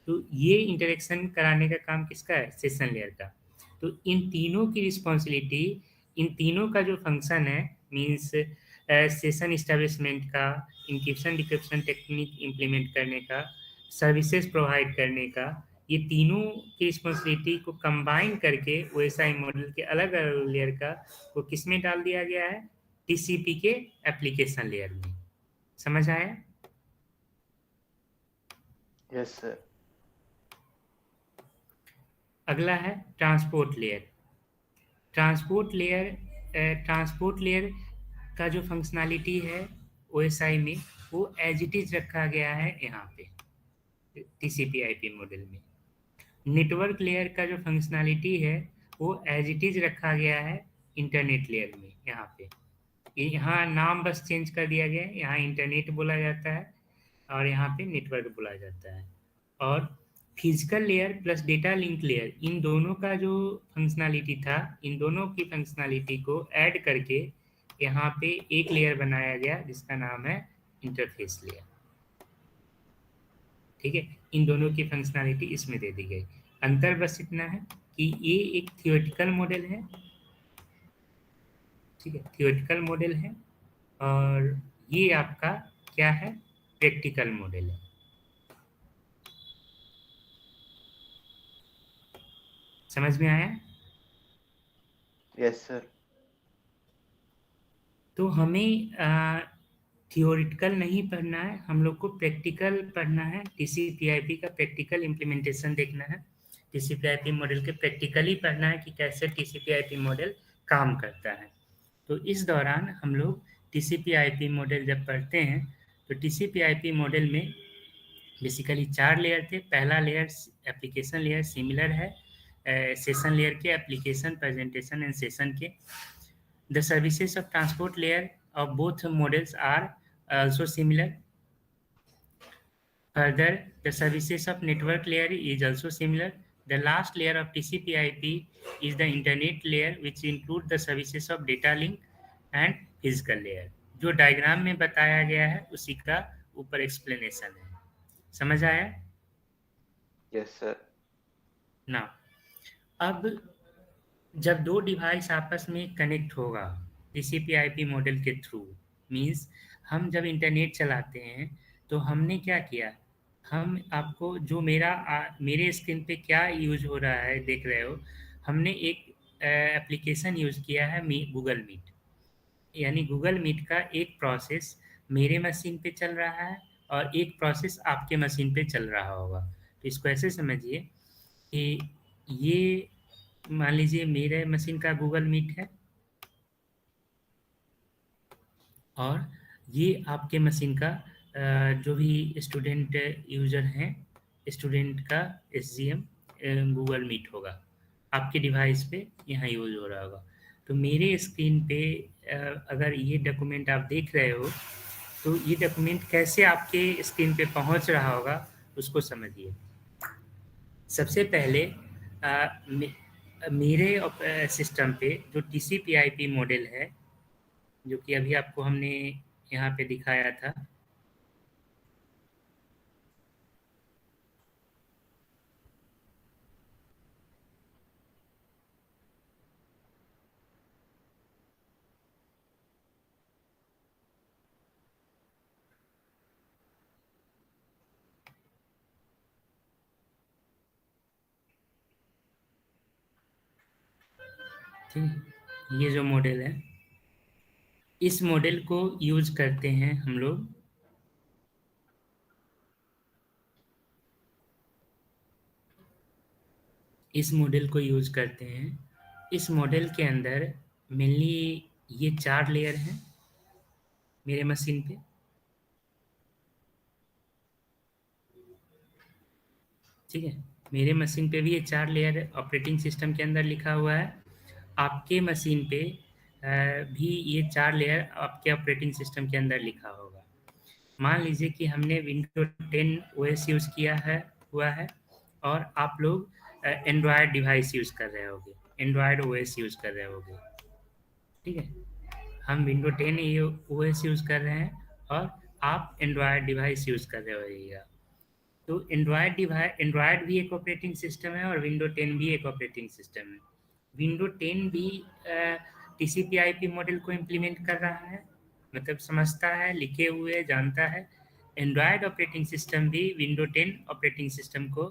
तो ये इंटरेक्शन कराने का काम किसका है? सेशन लेयर का। तो इन तीनों की रिस्पॉन्सिबिलिटी, इन तीनों का जो फंक्शन है, मीन्स सेशन इस्टेब्लिशमेंट का, इंक्रिप्शन डिक्रिप्शन टेक्निक इम्प्लीमेंट करने का, सर्विसेज प्रोवाइड करने का, ये तीनों की रिस्पॉन्सिबिलिटी को कंबाइन करके OSI मॉडल के अलग अलग लेयर का वो किस में डाल दिया गया है? TCP के एप्लीकेशन लेयर में। समझ आया? Yes sir. अगला है ट्रांसपोर्ट लेयर। ट्रांसपोर्ट लेयर का जो फंक्शनैलिटी है OSI में, वो एज इट इज रखा गया है यहाँ पे TCP/IP मॉडल में। नेटवर्क लेयर का जो फंक्शनैलिटी है वो एज इट इज रखा गया है इंटरनेट लेयर में। यहाँ पे यहाँ नाम बस चेंज कर दिया गया है, यहाँ इंटरनेट बोला जाता है और यहाँ पे नेटवर्क बोला जाता है। और physical layer plus data link layer, इन दोनों का जो फंक्शनैलिटी था, इन दोनों की फंक्शनैलिटी को ऐड करके यहाँ पे एक लेयर बनाया गया जिसका नाम है इंटरफेस लेयर। ठीक है, इन दोनों की फंक्शनैलिटी इसमें दे दी गई। अंतर बस इतना है कि ये एक थियोरेटिकल मॉडल है, ठीक है, थियोरेटिकल मॉडल है, और ये आपका क्या है? प्रैक्टिकल मॉडल है। समझ में आया? Yes sir. तो हमें थियोरिटिकल नहीं पढ़ना है, हम लोग को प्रैक्टिकल पढ़ना है। TCP/IP का प्रैक्टिकल इम्प्लीमेंटेशन देखना है, TCP/IP मॉडल के प्रैक्टिकली पढ़ना है कि कैसे TCP/IP मॉडल काम करता है। तो इस दौरान हम लोग TCP/IP मॉडल जब पढ़ते हैं तो TCP/IP मॉडल में बेसिकली 4 लेयर थे। पहला लेयर एप्लीकेशन लेयर सिमिलर है सेशन लेयर के, एप्लीकेशन, प्रेजेंटेशन एंड सेशन के। The services of transport layer of both models are also similar. Further, the services of network layer is also similar. The last layer of TCP/IP is the internet layer, which include the services of data link and physical layer. जो diagram में बताया गया है उसी का ऊपर explanation है। समझ आया? Yes sir. ना, अब जब दो डिवाइस आपस में कनेक्ट होगा TCP/IP मॉडल के थ्रू, मींस हम जब इंटरनेट चलाते हैं तो हमने क्या किया? हम आपको जो मेरे स्क्रीन पे क्या यूज हो रहा है देख रहे हो, हमने एक एप्लीकेशन यूज किया है गूगल मीट। यानी गूगल मीट का एक प्रोसेस मेरे मशीन पे चल रहा है और एक प्रोसेस आपके मशीन पे चल रहा होगा। तो इसको ऐसे समझिए कि ये मान लीजिए मेरे मशीन का गूगल मीट है और ये आपके मशीन का जो भी स्टूडेंट यूजर हैं, स्टूडेंट का SGM गूगल मीट होगा, आपके डिवाइस पे यहाँ यूज हो रहा होगा। तो मेरे स्क्रीन पे अगर ये डॉक्यूमेंट आप देख रहे हो तो ये डॉक्यूमेंट कैसे आपके स्क्रीन पे पहुंच रहा होगा उसको समझिए। सबसे पहले मेरे सिस्टम पे जो TCP/IP मॉडल है, जो कि अभी आपको हमने यहाँ पे दिखाया था, ठीक, ये जो मॉडल है, इस मॉडल को यूज करते हैं हम लोग। इस मॉडल को यूज करते हैं। इस मॉडल के अंदर मेनली ये 4 लेयर हैं मेरे मशीन पे। ठीक है, मेरे मशीन पे भी ये 4 लेयर ऑपरेटिंग सिस्टम के अंदर लिखा हुआ है। आपके मशीन पे भी ये 4 लेयर आपके ऑपरेटिंग सिस्टम के अंदर लिखा होगा। मान लीजिए कि हमने विंडो 10 OS यूज़ किया है हुआ है, और आप लोग एंड्रॉयड डिवाइस यूज़ कर रहे होगे, एंड्रॉयड OS यूज़ कर रहे होगे। ठीक है, हम विंडो 10 OS यूज़ कर रहे हैं और आप एंड्रॉयड डिवाइस यूज़ कर रहे होइएगा। तो एंड्रॉयड भी एक ऑपरेटिंग सिस्टम है और विंडो 10 भी एक ऑपरेटिंग सिस्टम है। विंडो 10 भी TCP/IP मॉडल को इम्प्लीमेंट कर रहा है, मतलब समझता है, लिखे हुए जानता है। एंड्रॉयड ऑपरेटिंग सिस्टम भी विंडो 10 ऑपरेटिंग सिस्टम को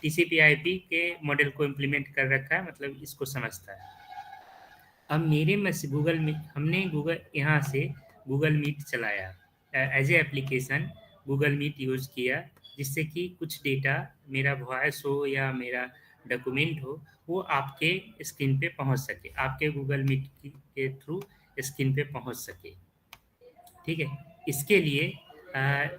TCP/IP के मॉडल को इम्प्लीमेंट कर रखा है, मतलब इसको समझता है। अब मेरे में से गूगल मीट, हमने गूगल यहाँ से गूगल मीट चलाया as a application, Google Meet use किया, जिससे कि कुछ डेटा, मेरा वॉइस हो या मेरा डॉक्यूमेंट हो, वो आपके स्क्रीन पे पहुंच सके, आपके गूगल मीट के थ्रू स्क्रीन पे पहुंच सके। ठीक है, इसके लिए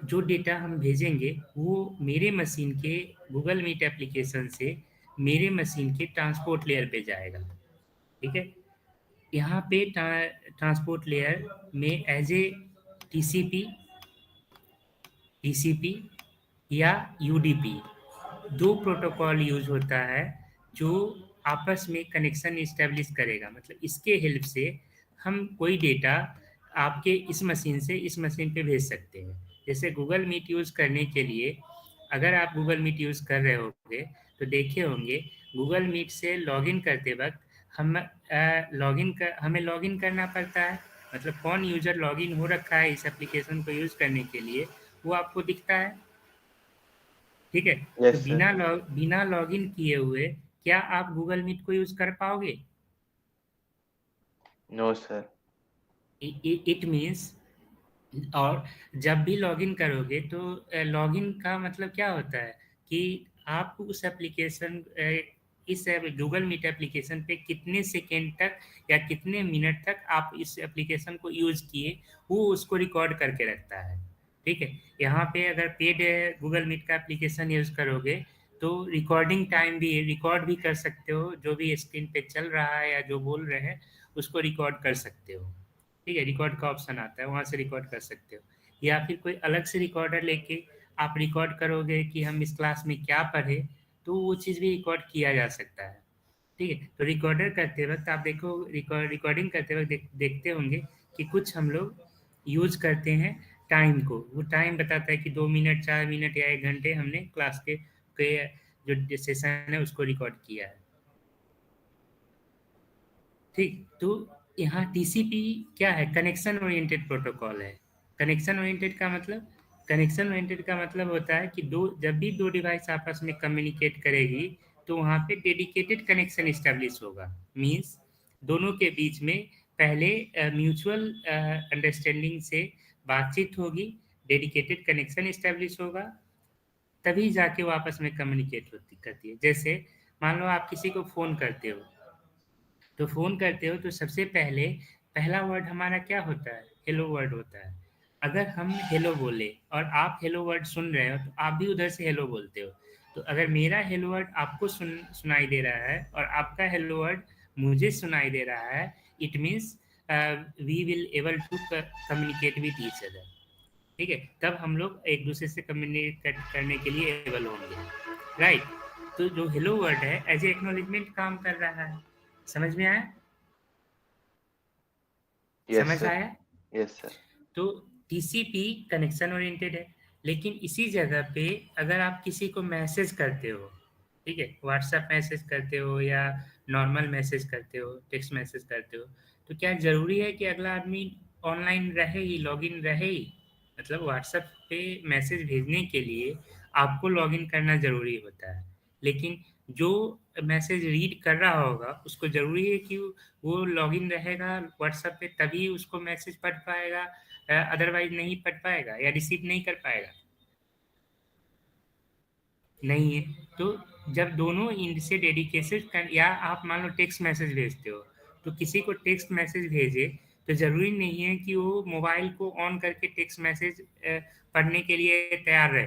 जो डेटा हम भेजेंगे वो मेरे मशीन के गूगल मीट एप्लीकेशन से मेरे मशीन के ट्रांसपोर्ट लेयर पे जाएगा। ठीक है, यहाँ पे ट्रांसपोर्ट लेयर में एज ए टीसीपी टीसीपी या यूडीपी 2 प्रोटोकॉल यूज होता है जो आपस में कनेक्शन इस्टेब्लिश करेगा। मतलब इसके हेल्प से हम कोई डेटा आपके इस मशीन से इस मशीन पे भेज सकते हैं। जैसे गूगल मीट यूज़ करने के लिए, अगर आप गूगल मीट यूज़ कर रहे होंगे तो देखे होंगे गूगल मीट से लॉगिन करते वक्त हम हमें लॉगिन करना पड़ता है। मतलब कौन यूज़र लॉगिन हो रखा है इस एप्लीकेशन को यूज़ करने के लिए, वो आपको दिखता है। ठीक है, तो Yes, sir. बिना लॉगिन किए हुए क्या आप गूगल मीट को यूज़ कर पाओगे? No, sir. इट मीन्स, और जब भी लॉगिन करोगे तो लॉगिन का मतलब क्या होता है कि आप उस एप्लीकेशन इस गूगल मीट एप्लीकेशन पे कितने सेकेंड तक या कितने मिनट तक आप इस एप्लीकेशन को यूज़ किए, वो उसको रिकॉर्ड करके रखता है। ठीक है, यहाँ पे अगर पेड गूगल मीट का एप्लीकेशन यूज़ करोगे तो रिकॉर्डिंग टाइम भी रिकॉर्ड भी कर सकते हो, जो भी स्क्रीन पे चल रहा है या जो बोल रहे हैं उसको रिकॉर्ड कर सकते हो। ठीक है, रिकॉर्ड का ऑप्शन आता है, वहाँ से रिकॉर्ड कर सकते हो, या फिर कोई अलग से रिकॉर्डर लेके आप रिकॉर्ड करोगे कि हम इस क्लास में क्या पढ़े, तो वो चीज़ भी रिकॉर्ड किया जा सकता है। ठीक है, तो रिकॉर्डर करते वक्त आप देखो, रिकॉर्डिंग करते वक्त देखते होंगे कि कुछ हम लोग यूज करते हैं टाइम को। वो टाइम बताता है कि 2 मिनट, 4 मिनट या 1 घंटे हमने क्लास के जो सेशन है उसको रिकॉर्ड किया है। ठीक, तो यहाँ टीसीपी क्या है? कनेक्शन ओरिएंटेड प्रोटोकॉल है। कनेक्शन ओरिएंटेड का मतलब होता है कि जब भी दो डिवाइस आपस में कम्युनिकेट करेगी तो वहाँ पे डेडिकेटेड कनेक्शन इस्टेब्लिश होगा। मीन्स दोनों के बीच में पहले म्यूचुअल अंडरस्टैंडिंग से बातचीत होगी, डेडिकेटेड कनेक्शन इस्टेब्लिश होगा, तभी जाके वो आपस में कम्युनिकेट करती है। जैसे मान लो आप किसी को फ़ोन करते हो, तो फ़ोन करते हो तो सबसे पहले पहला वर्ड हमारा क्या होता है? हेलो वर्ड होता है। अगर हम हेलो बोले और आप हेलो वर्ड सुन रहे हो तो आप भी उधर से हेलो बोलते हो। तो अगर मेरा हेलो वर्ड आपको सुनाई दे रहा है और आपका हेलो वर्ड मुझे सुनाई दे रहा है, it means we will able to communicate with each other, ठीक है, तब हम लोग एक दूसरे से कम्युनिकेट करने के लिए एबल होंगे, राइट। तो जो हेलो वर्ड है एज ए एक्नॉलेजमेंट काम कर रहा है, समझ में आया? Yes, समझ sir. आया? Yes, sir. तो टीसीपी कनेक्शन ओरिएंटेड है, लेकिन इसी जगह पे अगर आप किसी को मैसेज करते हो, ठीक है, व्हाट्सएप मैसेज करते हो या नॉर्मल मैसेज करते हो, टेक्स्ट मैसेज करते हो, तो क्या जरूरी है कि अगला आदमी ऑनलाइन रहे ही, लॉगिन रहे ही? मतलब व्हाट्सएप पे मैसेज भेजने के लिए आपको लॉगिन करना जरूरी होता है, लेकिन जो मैसेज रीड कर रहा होगा उसको जरूरी है कि वो लॉगिन रहेगा व्हाट्सएप पे तभी उसको मैसेज पढ़ पाएगा, अदरवाइज नहीं पढ़ पाएगा या रिसीव नहीं कर पाएगा, नहीं है। तो जब दोनों एंड से डेडिकेटेड, या आप मान लो टेक्स्ट मैसेज भेजते हो, तो किसी को टेक्स्ट मैसेज भेजे तो जरूरी नहीं है कि वो मोबाइल को ऑन करके टेक्स्ट मैसेज पढ़ने के लिए तैयार रहे,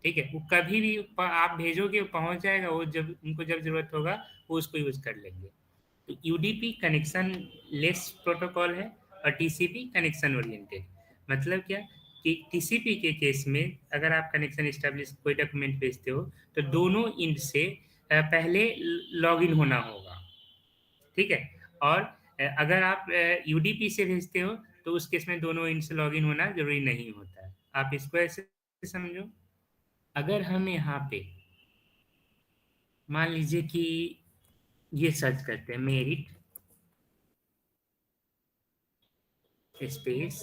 ठीक है, वो कभी भी आप भेजोगे वो पहुंच जाएगा, वो जब उनको जब जरूरत होगा वो उसको यूज कर लेंगे। तो यूडीपी कनेक्शन लेस प्रोटोकॉल है और टीसीपी कनेक्शन ओरिएंटेड। मतलब क्या कि टीसीपी के केस में अगर आप कनेक्शन एस्टेब्लिश कोई डॉक्यूमेंट भेजते हो तो दोनों एंड से पहले लॉगिन होना होगा, ठीक है। और अगर आप यूडीपी से भेजते हो तो उस केस में दोनों एंड से लॉगिन होना जरूरी नहीं होता है। आप इसको ऐसे समझो, अगर हम यहाँ पे मान लीजिए कि ये सर्च करते हैं मेरिट स्पेस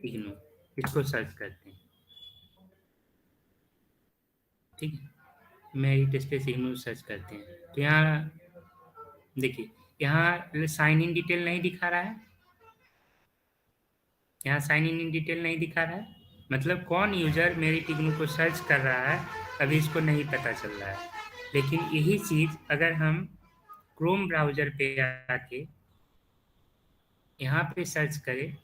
इग्नू, इसको सर्च करते हैं, ठीक है, मेरिट स्पेस इग्नू सर्च करते हैं, तो यहाँ देखिए, यहाँ साइन इन डिटेल नहीं दिखा रहा है, यहाँ साइन इन डिटेल नहीं दिखा रहा है, मतलब कौन यूजर मेरिट इग्नू को सर्च कर रहा है अभी इसको नहीं पता चल रहा है। लेकिन यही चीज अगर हम क्रोम ब्राउजर पे आके यहाँ पे सर्च करें,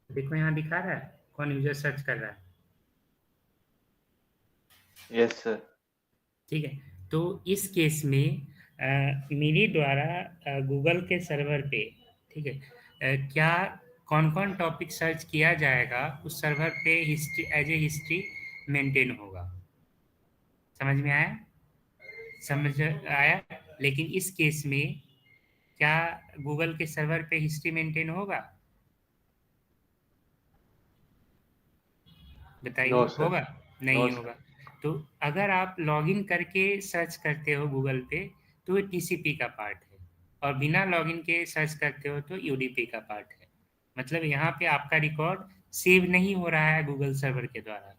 देखो यहाँ दिखा रहा है कौन यूजर सर्च कर रहा है, Yes, sir. ठीक है। तो इस केस में मेरे द्वारा गूगल के सर्वर पे, ठीक है, क्या कौन कौन टॉपिक सर्च किया जाएगा उस सर्वर पे history as a history maintain होगा, समझ में आया? समझ आया? लेकिन इस केस में क्या गूगल के सर्वर पे हिस्ट्री मेंटेन होगा? बताइए, No, sir. होगा? No, नहीं sir. होगा। तो अगर आप लॉगिन करके सर्च करते हो गूगल पे तो टीसीपी का पार्ट है, और बिना लॉगिन के सर्च करते हो तो यूडीपी का पार्ट है। मतलब यहाँ पे आपका रिकॉर्ड सेव नहीं हो रहा है गूगल सर्वर के द्वारा,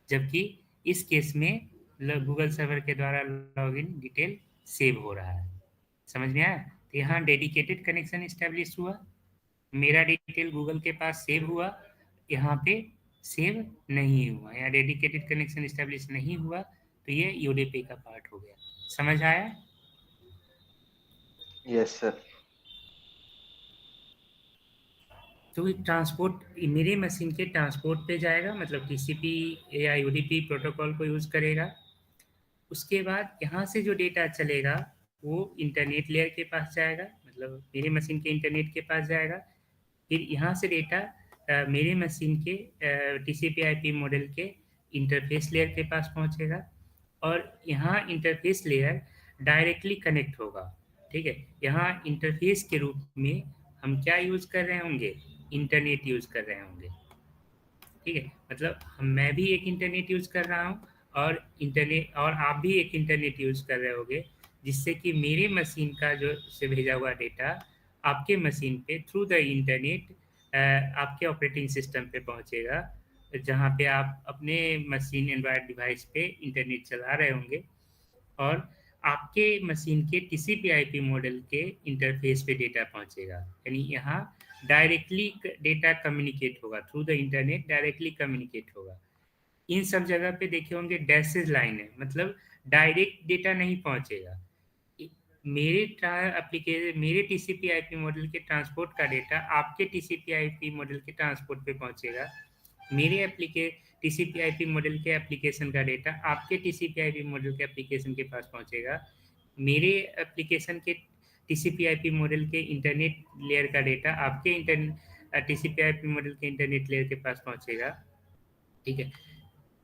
जबकि इस केस में गूगल सर्वर के द्वारा लॉगिन डिटेल सेव हो रहा है, समझ में आया? तो यहाँ डेडिकेटेड कनेक्शन इस्टेब्लिश हुआ, मेरा डिटेल गूगल के पास सेव हुआ, यहाँ पे सेव नहीं हुआ, यहाँ डेडिकेटेड कनेक्शन इस्टेब्लिश नहीं हुआ, तो ये यूडीपी का पार्ट हो गया, समझ आया? Yes, sir. तो ट्रांसपोर्ट मेरे मशीन के ट्रांसपोर्ट पे जाएगा, मतलब टीसीपी या यूडीपी प्रोटोकॉल को यूज करेगा। उसके बाद यहाँ से जो डेटा चलेगा वो इंटरनेट लेयर के पास जाएगा, मतलब मेरे मशीन के इंटरनेट के पास जाएगा। फिर यहाँ से डेटा मेरे मशीन के टीसीपी आईपी मॉडल के इंटरफेस लेयर के पास पहुँचेगा, और यहाँ इंटरफेस लेयर डायरेक्टली कनेक्ट होगा, ठीक है। यहाँ इंटरफेस के रूप में हम क्या यूज कर रहे होंगे? इंटरनेट यूज कर रहे होंगे, ठीक है। मतलब मैं भी एक इंटरनेट यूज कर रहा हूँ, और इंटरनेट, और आप भी एक इंटरनेट यूज कर रहे होगे, जिससे कि मेरे मशीन का जो से भेजा हुआ डेटा आपके मशीन पे थ्रू द इंटरनेट आपके ऑपरेटिंग सिस्टम पे पहुंचेगा, जहाँ पे आप अपने मशीन एंड्रॉयड डिवाइस पे इंटरनेट चला रहे होंगे, और आपके मशीन के टीसीपी आईपी मॉडल के इंटरफेस पे डेटा पहुंचेगा। यानी यहाँ डायरेक्टली डेटा कम्युनिकेट होगा through the internet, directly communicate होगा। इन सब जगह पे देखे होंगे डैशेज लाइन है, मतलब डायरेक्ट डेटा नहीं पहुंचेगा। मेरे एप्लीकेशन, मेरे टीसीपी आईपी मॉडल के ट्रांसपोर्ट का डेटा आपके टीसीपी आईपी मॉडल के ट्रांसपोर्ट पे पहुंचेगा, मेरे एप्लीके TCP/IP मॉडल के एप्लीकेशन का डेटा आपके TCP/IP मॉडल के एप्लीकेशन के पास पहुंचेगा, मेरे एप्लीकेशन के TCP/IP मॉडल के इंटरनेट लेयर का डेटा आपके TCP/IP मॉडल के इंटरनेट लेयर के पास पहुंचेगा। ठीक है,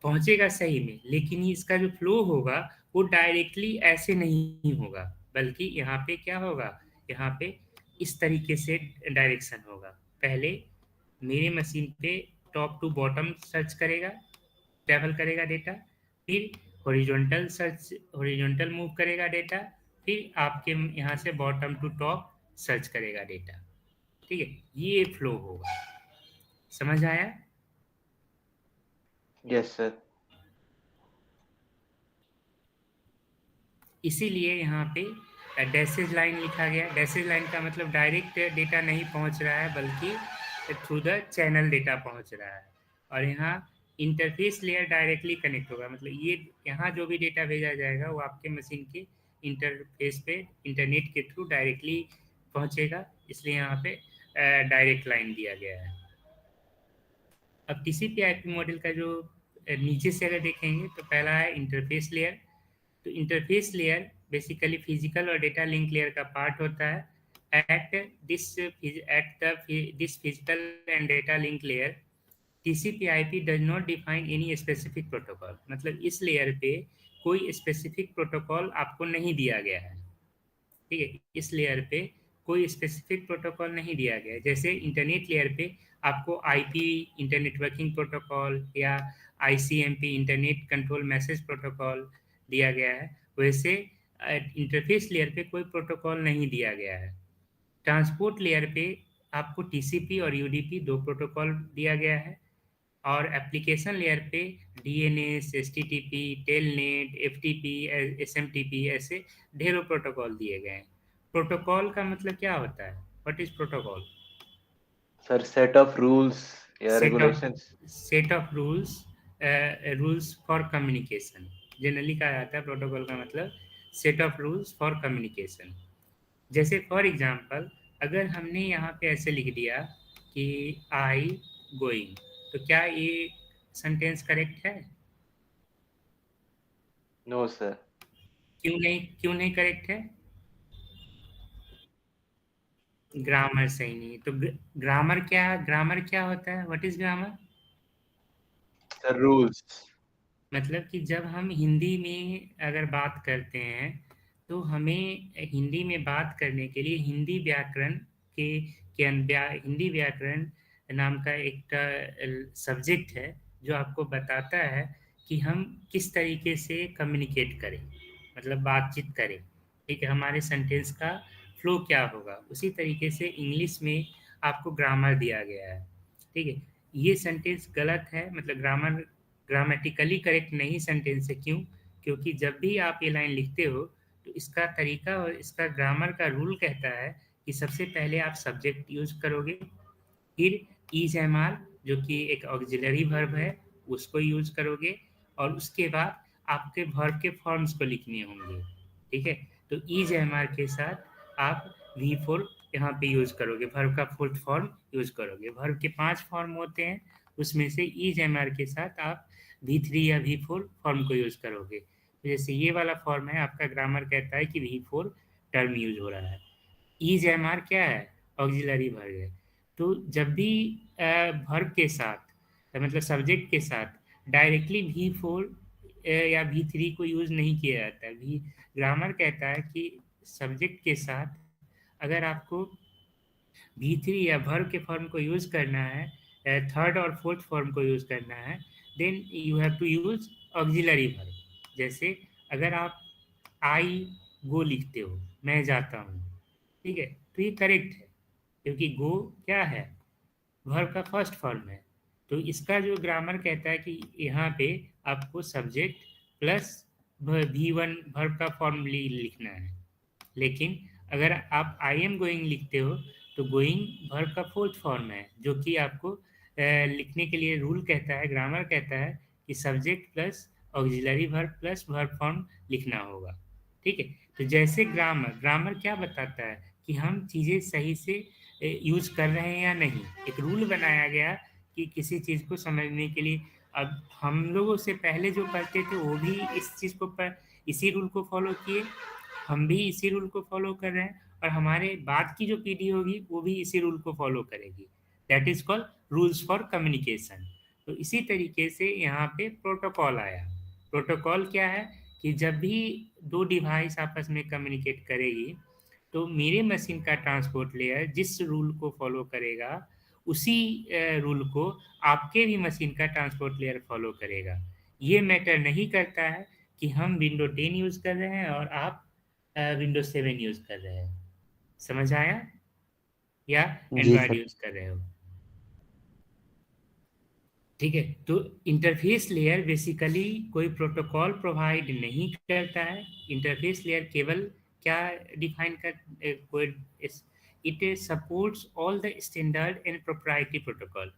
पहुंचेगा सही में, लेकिन इसका जो फ्लो होगा वो डायरेक्टली ऐसे नहीं होगा, बल्कि यहाँ पे क्या होगा, यहाँ पे इस तरीके से डायरेक्शन होगा। पहले मेरे मशीन पे टॉप टू बॉटम सर्च करेगा, ट्रैवल करेगा डेटा, फिर हॉरिजॉन्टल मूव करेगा डेटा, फिर आपके यहाँ से बॉटम टू टॉप सर्च करेगा डेटा। ठीक है, ये फ्लो होगा। समझ आया? Yes sir. इसीलिए यहाँ पे डैशेज लाइन लिखा गया। डैशेज लाइन का मतलब डायरेक्ट डेटा नहीं पहुँच रहा है, बल्कि थ्रू द चैनल डेटा पहुँच रहा है। और यहाँ इंटरफेस लेयर डायरेक्टली कनेक्ट होगा, मतलब ये यहाँ जो भी डेटा भेजा जाएगा वो आपके मशीन के इंटरफेस पे इंटरनेट के थ्रू डायरेक्टली पहुँचेगा, इसलिए यहाँ पे डायरेक्ट लाइन दिया गया है। अब TCP/IP मॉडल का जो नीचे से अगर देखेंगे तो पहला है इंटरफेस लेयर। तो इंटरफेस लेयर बेसिकली फिजिकल और डेटा लिंक लेयर का पार्ट होता है। At this physical and data link layer TCP/IP does not define any specific protocol, मतलब इस लेयर पे कोई स्पेसिफिक प्रोटोकॉल आपको नहीं दिया गया है। ठीक है, इस लेयर पे कोई स्पेसिफिक प्रोटोकॉल नहीं दिया गया है। जैसे इंटरनेट लेयर पे आपको IP इंटरनेटवर्किंग प्रोटोकॉल या ICMP internet control message protocol दिया गया है, वैसे इंटरफेस लेयर पे कोई प्रोटोकॉल नहीं दिया गया है। ट्रांसपोर्ट लेयर पे आपको TCP और UDP दो प्रोटोकॉल दिया गया है, और एप्लीकेशन लेयर पे DNS, HTTP, telnet, FTP, SMTP ऐसे ढेरों प्रोटोकॉल दिए गए हैं। प्रोटोकॉल का मतलब क्या होता है? What is protocol? Sir set of rules या regulations. Set of rules for communication. Generally कहा जाता है प्रोटोकॉल का मतलब set of rules for communication. जैसे फॉर एग्जांपल अगर हमने यहाँ पे ऐसे लिख दिया कि आई गोइंग, तो क्या ये सेंटेंस करेक्ट है? No sir. क्यों नहीं करेक्ट है? ग्रामर सही नहीं। तो ग्रामर क्या होता है? What is grammar? Sir rules. मतलब कि जब हम हिंदी में अगर बात करते हैं तो हमें हिंदी में बात करने के लिए हिंदी व्याकरण हिंदी व्याकरण नाम का एक सब्जेक्ट है जो आपको बताता है कि हम किस तरीके से कम्युनिकेट करें, मतलब बातचीत करें। ठीक है, हमारे सेंटेंस का फ्लो क्या होगा। उसी तरीके से इंग्लिश में आपको ग्रामर दिया गया है। ठीक है, ये सेंटेंस गलत है, मतलब ग्रामेटिकली करेक्ट नहीं सेंटेंस है। क्यों? क्योंकि जब भी आप ये लाइन लिखते हो तो इसका तरीका और इसका ग्रामर का रूल कहता है कि सबसे पहले आप सब्जेक्ट यूज करोगे, फिर इज एम आर जो कि एक ऑक्सिलरी वर्ब है उसको यूज करोगे, और उसके बाद आपके वर्ब के फॉर्म्स को लिखने होंगे। ठीक है, तो इज एम आर के साथ आप V4 यहाँ पे यूज करोगे, वर्ब का फोर्थ फॉर्म यूज करोगे। वर्ब के 5 फॉर्म होते हैं, उसमें से इज एम आर के साथ आप V3 या V4 फॉर्म को यूज करोगे। तो जैसे ये वाला फॉर्म है, आपका ग्रामर कहता है कि V4 टर्म यूज हो रहा है। इज एम आर क्या है? ऑक्सिलरी वर्ब है। तो जब भी वर्ब के साथ मतलब सब्जेक्ट के साथ डायरेक्टली V4 या V3 को यूज नहीं किया जाता है। भी ग्रामर कहता है कि सब्जेक्ट के साथ अगर आपको V3 या वर्ब के फॉर्म को यूज करना है, थर्ड और फोर्थ फॉर्म को यूज करना है, then you have to use auxiliary verb. जैसे अगर आप आई गो लिखते हो, मैं जाता हूँ, ठीक है, तो ये करेक्ट है क्योंकि गो क्या है? वर्ब का फर्स्ट फॉर्म है। तो इसका जो ग्रामर कहता है कि यहाँ पे आपको सब्जेक्ट प्लस V1 वर्ब का फॉर्म लिखना है। लेकिन अगर आप आई एम गोइंग लिखते हो तो गोइंग वर्ब का फोर्थ फॉर्म है, जो कि आपको लिखने के लिए रूल कहता है, ग्रामर कहता है कि subject plus auxiliary verb plus verb form लिखना होगा। ठीक है, तो जैसे ग्रामर क्या बताता है कि हम चीज़ें सही से यूज कर रहे हैं या नहीं। एक रूल बनाया गया कि किसी चीज़ को समझने के लिए अब हम लोगों से पहले जो पढ़ते थे वो भी इस चीज़ को इसी रूल को फॉलो किए, हम भी इसी रूल को फॉलो कर रहे हैं, और हमारे बाद की जो पीढ़ी होगी वो भी इसी रूल को फॉलो करेगी। That is called rules for communication. तो इसी तरीके से यहाँ पे प्रोटोकॉल आया। प्रोटोकॉल क्या है कि जब भी दो डिवाइस आपस में कम्युनिकेट करेगी तो मेरे मशीन का ट्रांसपोर्ट लेयर जिस रूल को फॉलो करेगा उसी रूल को आपके भी मशीन का ट्रांसपोर्ट लेयर फॉलो करेगा। ये मैटर नहीं करता है कि हम विंडो 10 यूज़ कर रहे हैं और आप विंडो 7 यूज़ कर रहे हैं। समझ आया? या जी एंड्रॉयड सर। यूज़ कर रहे हो? ठीक है, तो इंटरफेस लेयर बेसिकली कोई प्रोटोकॉल प्रोवाइड नहीं करता है। इंटरफेस लेयर केवल क्या डिफाइन कर कोई it supports all the standard and proprietary protocol.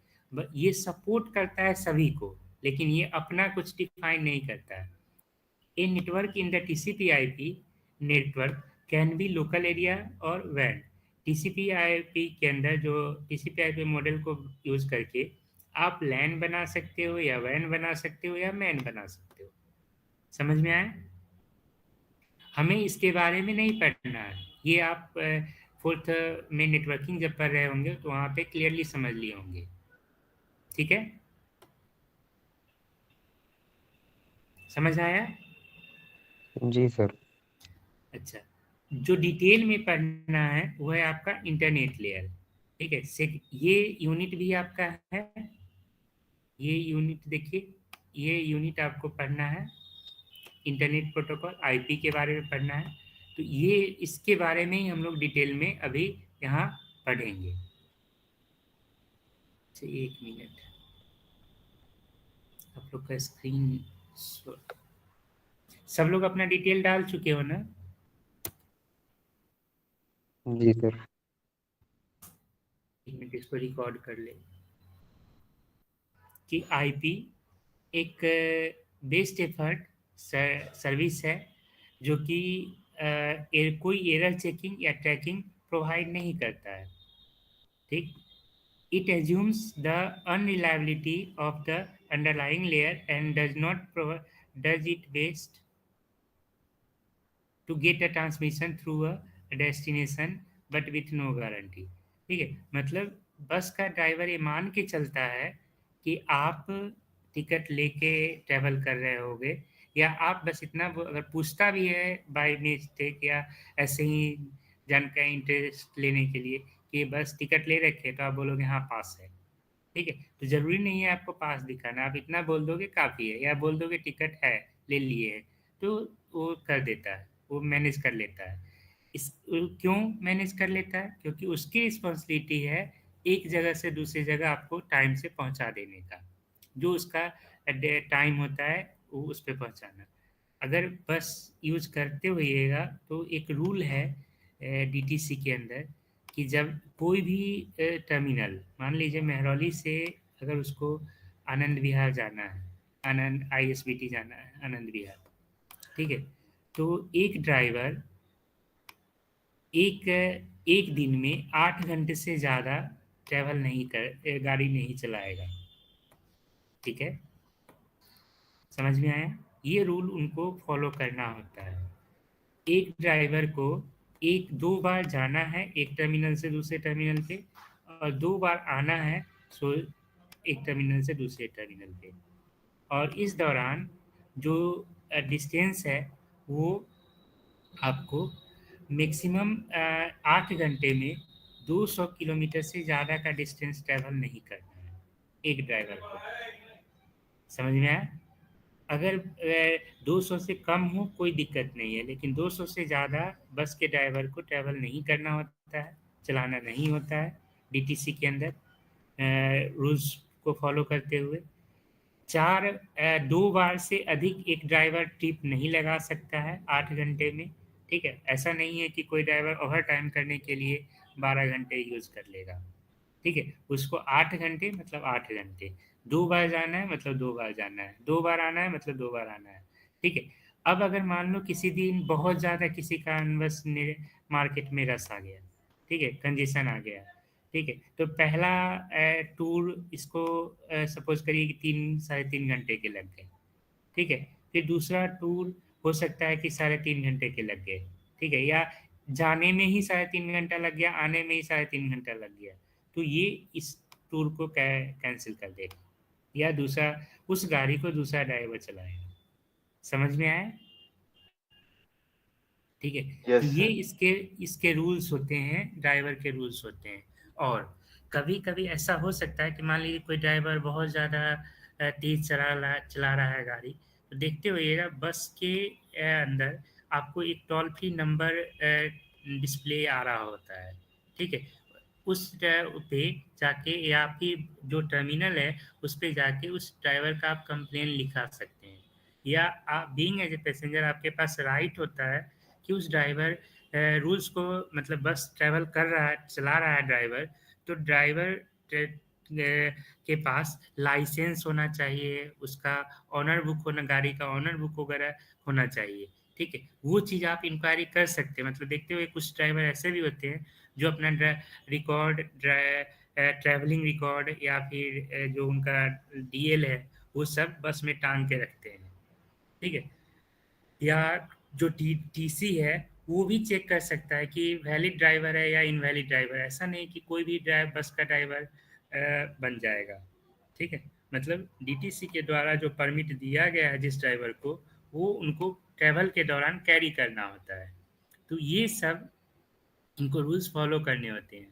ये सपोर्ट करता है सभी को, लेकिन ये अपना कुछ डिफाइन नहीं करता है। A network in the TCP/IP network can be local area और वैन। TCP/IP के अंदर जो TCP/IP मॉडल को यूज करके आप लैन बना सकते हो या वैन बना सकते हो या मैन बना सकते हो। समझ में आया? हमें इसके बारे में नहीं पढ़ना है, ये आप फोर्थ में नेटवर्किंग जब पढ़ रहे होंगे तो वहाँ पे क्लियरली समझ लिए होंगे। ठीक है, समझ आया? जी सर। अच्छा, जो डिटेल में पढ़ना है वो है आपका इंटरनेट लेयर। ठीक है, ये यूनिट भी आपका है, ये यूनिट देखिए, ये यूनिट आपको पढ़ना है। इंटरनेट प्रोटोकॉल आईपी के बारे में पढ़ना है, तो ये इसके बारे में ही हम लोग डिटेल में अभी यहाँ पढ़ेंगे। अच्छा, 1 मिनट, आप लोग का स्क्रीन सब लोग अपना डिटेल डाल चुके हो ना? जी सर। 1 मिनट, इसको रिकॉर्ड कर ले कि आईपी एक बेस्ट एफर्ट सर्विस है जो कि कोई एरर चेकिंग या ट्रैकिंग प्रोवाइड नहीं करता है। ठीक, it assumes the unreliability of the underlying layer and does not does it best to get a transmission through a destination but with no guarantee। ठीक है, मतलब बस का ड्राइवर ये मान के चलता है कि आप टिकट लेके ट्रैवल कर रहे होगे, या आप बस इतना अगर पूछता भी है बाय मिस्टेक या ऐसे ही जानकारी इंटरेस्ट लेने के लिए कि बस टिकट ले रखे, तो आप बोलोगे हाँ पास है। ठीक है, तो जरूरी नहीं है आपको पास दिखाना, आप इतना बोल दोगे काफ़ी है, या बोल दोगे टिकट है ले लिए है, तो वो कर देता है, वो मैनेज कर लेता है। इस क्यों मैनेज कर लेता है? क्योंकि उसकी रिस्पॉन्सिबिलिटी है एक जगह से दूसरी जगह आपको टाइम से पहुंचा देने का, जो उसका टाइम होता है वो उस पर पहुंचाना। अगर बस यूज करते होइएगा तो एक रूल है डीटीसी के अंदर कि जब कोई भी टर्मिनल, मान लीजिए मेहरौली से अगर उसको आनंद विहार जाना है, आनंद ISBT जाना है आनंद विहार, ठीक है, तो एक ड्राइवर एक एक दिन में 8 घंटे से ज़्यादा ट्रैवल नहीं कर गाड़ी नहीं चलाएगा। ठीक है, समझ में आया? ये रूल उनको फॉलो करना होता है। एक ड्राइवर को एक दो बार जाना है एक टर्मिनल से दूसरे टर्मिनल पे, और 2 बार आना है सो एक टर्मिनल से दूसरे टर्मिनल पे, और इस दौरान जो डिस्टेंस है वो आपको मैक्सिमम 8 घंटे में 200 किलोमीटर से ज़्यादा का डिस्टेंस ट्रैवल नहीं करना है एक ड्राइवर को। समझ में आया? अगर 200 से कम हो कोई दिक्कत नहीं है, लेकिन 200 से ज़्यादा बस के ड्राइवर को ट्रैवल नहीं करना होता है, चलाना नहीं होता है डीटीसी के अंदर रूल्स को फॉलो करते हुए। 2 बार से अधिक एक ड्राइवर ट्रिप नहीं लगा सकता है 8 घंटे में। ठीक है, ऐसा नहीं है कि कोई ड्राइवर ओवर टाइम करने के लिए 12 घंटे यूज़ कर लेगा। ठीक है, उसको 8 घंटे मतलब 8 घंटे, 2 बार जाना है मतलब 2 बार जाना है, 2 बार आना है मतलब 2 बार आना है। ठीक है, अब अगर मान लो किसी दिन बहुत ज़्यादा किसी कारणवश मार्केट में रस आ गया, ठीक है, कंजेशन आ गया, ठीक है। तो पहला टूर इसको सपोज करिए कि 3 साढ़े 3 घंटे के लग गए। ठीक है। फिर दूसरा टूर हो सकता है कि 3.5 घंटे के लग गए। ठीक है। या जाने में ही 3.5 घंटा लग गया, आने में ही 3.5 घंटा लग गया, तो ये इस टूर को कैंसिल कर देगा, या दूसरा उस गाड़ी को दूसरा ड्राइवर चलाएगा। समझ में आया? ठीक है। तो यस ये सर। इसके इसके रूल्स होते हैं, ड्राइवर के रूल्स होते हैं। और कभी कभी ऐसा हो सकता है कि मान लीजिए कोई ड्राइवर बहुत ज़्यादा तेज चला रहा है गाड़ी, तो देखते होइएगा बस के अंदर आपको एक टोल फ्री नंबर डिस्प्ले आ रहा होता है। ठीक है। उस पे जाके, या फिर जो टर्मिनल है उस पे जाके उस ड्राइवर का आप कंप्लेन लिखा सकते हैं। या आप बीइंग एज ए पैसेंजर, आपके पास राइट होता है कि उस ड्राइवर रूल्स को, मतलब बस ट्रैवल कर रहा है, चला रहा है ड्राइवर, तो ड्राइवर के पास लाइसेंस होना चाहिए, उसका ऑनर बुक होना, गाड़ी का ऑनर बुक वगैरह होना चाहिए। ठीक है। वो चीज़ आप इंक्वायरी कर सकते हैं। मतलब देखते हुए कुछ ड्राइवर ऐसे भी होते हैं जो अपना रिकॉर्ड, ट्रैवलिंग रिकॉर्ड, या फिर जो उनका डीएल है वो सब बस में टांग के रखते हैं। ठीक है। या जो टीसी है वो भी चेक कर सकता है कि वैलिड ड्राइवर है या इनवैलिड ड्राइवर है। ऐसा नहीं कि कोई भी बस का ड्राइवर बन जाएगा। ठीक है। मतलब डीटीसी के द्वारा जो परमिट दिया गया है जिस ड्राइवर को, वो उनको ट्रैवल के दौरान कैरी करना होता है। तो ये सब इनको रूल्स फॉलो करने होते हैं।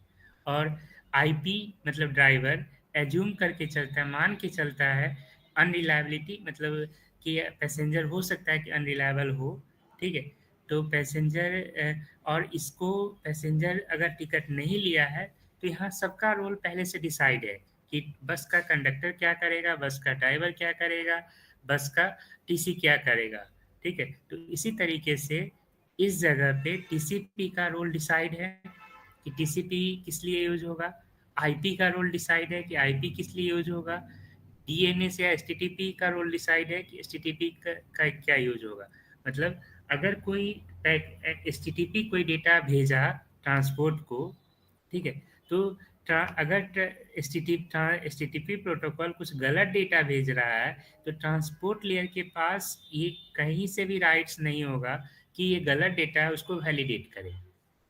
और आईपी मतलब ड्राइवर एज्यूम करके चलता है, मान के चलता है अनरिलायबिलिटी, मतलब कि पैसेंजर हो सकता है कि अनरिलायबल हो। ठीक है। तो पैसेंजर, और इसको पैसेंजर अगर टिकट नहीं लिया है तो यहाँ सबका रोल पहले से डिसाइड है कि बस का कंडक्टर क्या करेगा, बस का ड्राइवर क्या करेगा, बस का टीसी क्या करेगा। ठीक है। तो इसी तरीके से इस जगह पे टीसीपी का रोल डिसाइड है कि टीसीपी किस लिए यूज होगा, आईपी का रोल डिसाइड है कि आईपी किस लिए यूज होगा, डीएनएस या एचटीटीपी का रोल डिसाइड है कि एचटीटीपी का क्या यूज होगा। मतलब अगर कोई एचटीटीपी कोई डेटा भेजा ट्रांसपोर्ट को, ठीक है, तो अगर एचटीटीपी प्रोटोकॉल कुछ गलत डेटा भेज रहा है तो ट्रांसपोर्ट लेयर के पास ये कहीं से भी राइट्स नहीं होगा कि ये गलत डेटा है उसको वैलिडेट करे।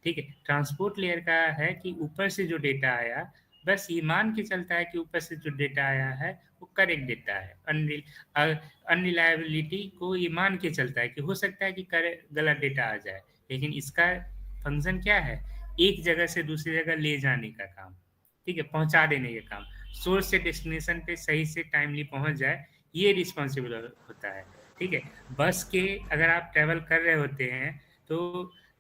ठीक है। ट्रांसपोर्ट लेयर का है कि ऊपर से जो डेटा आया, बस ये मान के चलता है कि ऊपर से जो डेटा आया है वो करेक्ट डेटा है। अनरिलायबिलिटी को ये मान के चलता है कि हो सकता है कि गलत डेटा आ जाए, लेकिन इसका फंक्शन क्या है, एक जगह से दूसरी जगह ले जाने का काम। ठीक है। पहुंचा देने का काम, सोर्स से डेस्टिनेशन पे सही से टाइमली पहुंच जाए, ये रिस्पॉन्सिबल होता है। ठीक है। बस के अगर आप ट्रेवल कर रहे होते हैं तो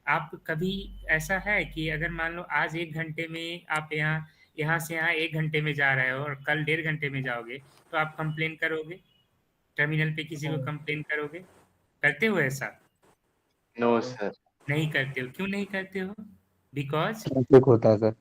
आप कभी ऐसा है कि अगर मान लो आज 1 घंटे में आप यहाँ यहाँ से यहाँ 1 घंटे में जा रहे हो और कल 1.5 घंटे में जाओगे, तो आप कंप्लेन करोगे, टर्मिनल पे किसी को कंप्लेन करोगे? करते हो ऐसा? No sir. नहीं करते हो। क्यों नहीं करते हो? बिकॉज, ट्रैफिक होता है सर।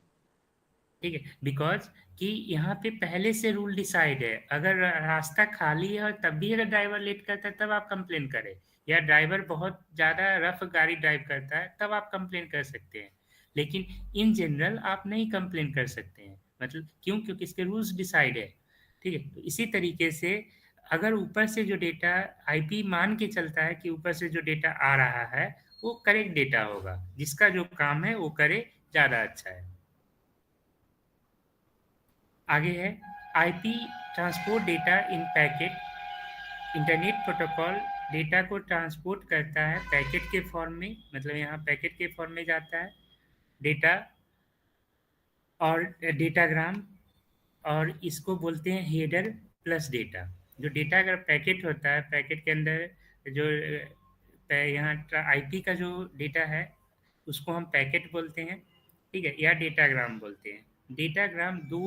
ठीक है, बिकॉज कि यहाँ पे पहले से रूल डिसाइड है। अगर रास्ता खाली है और तब भी अगर ड्राइवर लेट करता है तब आप कंप्लेन करें, या ड्राइवर बहुत ज़्यादा रफ गाड़ी ड्राइव करता है तब आप कंप्लेन कर सकते हैं। लेकिन इन जनरल आप नहीं कंप्लेन कर सकते हैं। मतलब क्यों? क्योंकि इसके रूल्स डिसाइड है। ठीक है। तो इसी तरीके से अगर ऊपर से जो डेटा आईपी मान के चलता है कि ऊपर से जो डेटा आ रहा है वो करेक्ट डेटा होगा, जिसका जो काम है वो करे, ज़्यादा अच्छा है। आगे है आईपी ट्रांसपोर्ट डेटा इन पैकेट। इंटरनेट प्रोटोकॉल डेटा को ट्रांसपोर्ट करता है पैकेट के फॉर्म में, मतलब यहाँ पैकेट के फॉर्म में जाता है डेटा, और डेटाग्राम, और इसको बोलते हैं हेडर प्लस डेटा। जो डेटा अगर पैकेट होता है, पैकेट के अंदर जो यहाँ आईपी का जो डेटा है उसको हम पैकेट बोलते हैं। ठीक है। या डेटाग्राम बोलते हैं। डेटाग्राम दो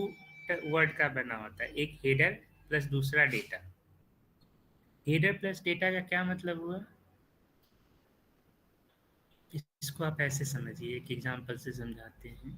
वर्ड का बना होता है, एक हेडर प्लस दूसरा डेटा। हेडर प्लस डेटा का क्या मतलब हुआ, इसको आप ऐसे समझिए, एक एग्जांपल से समझाते हैं।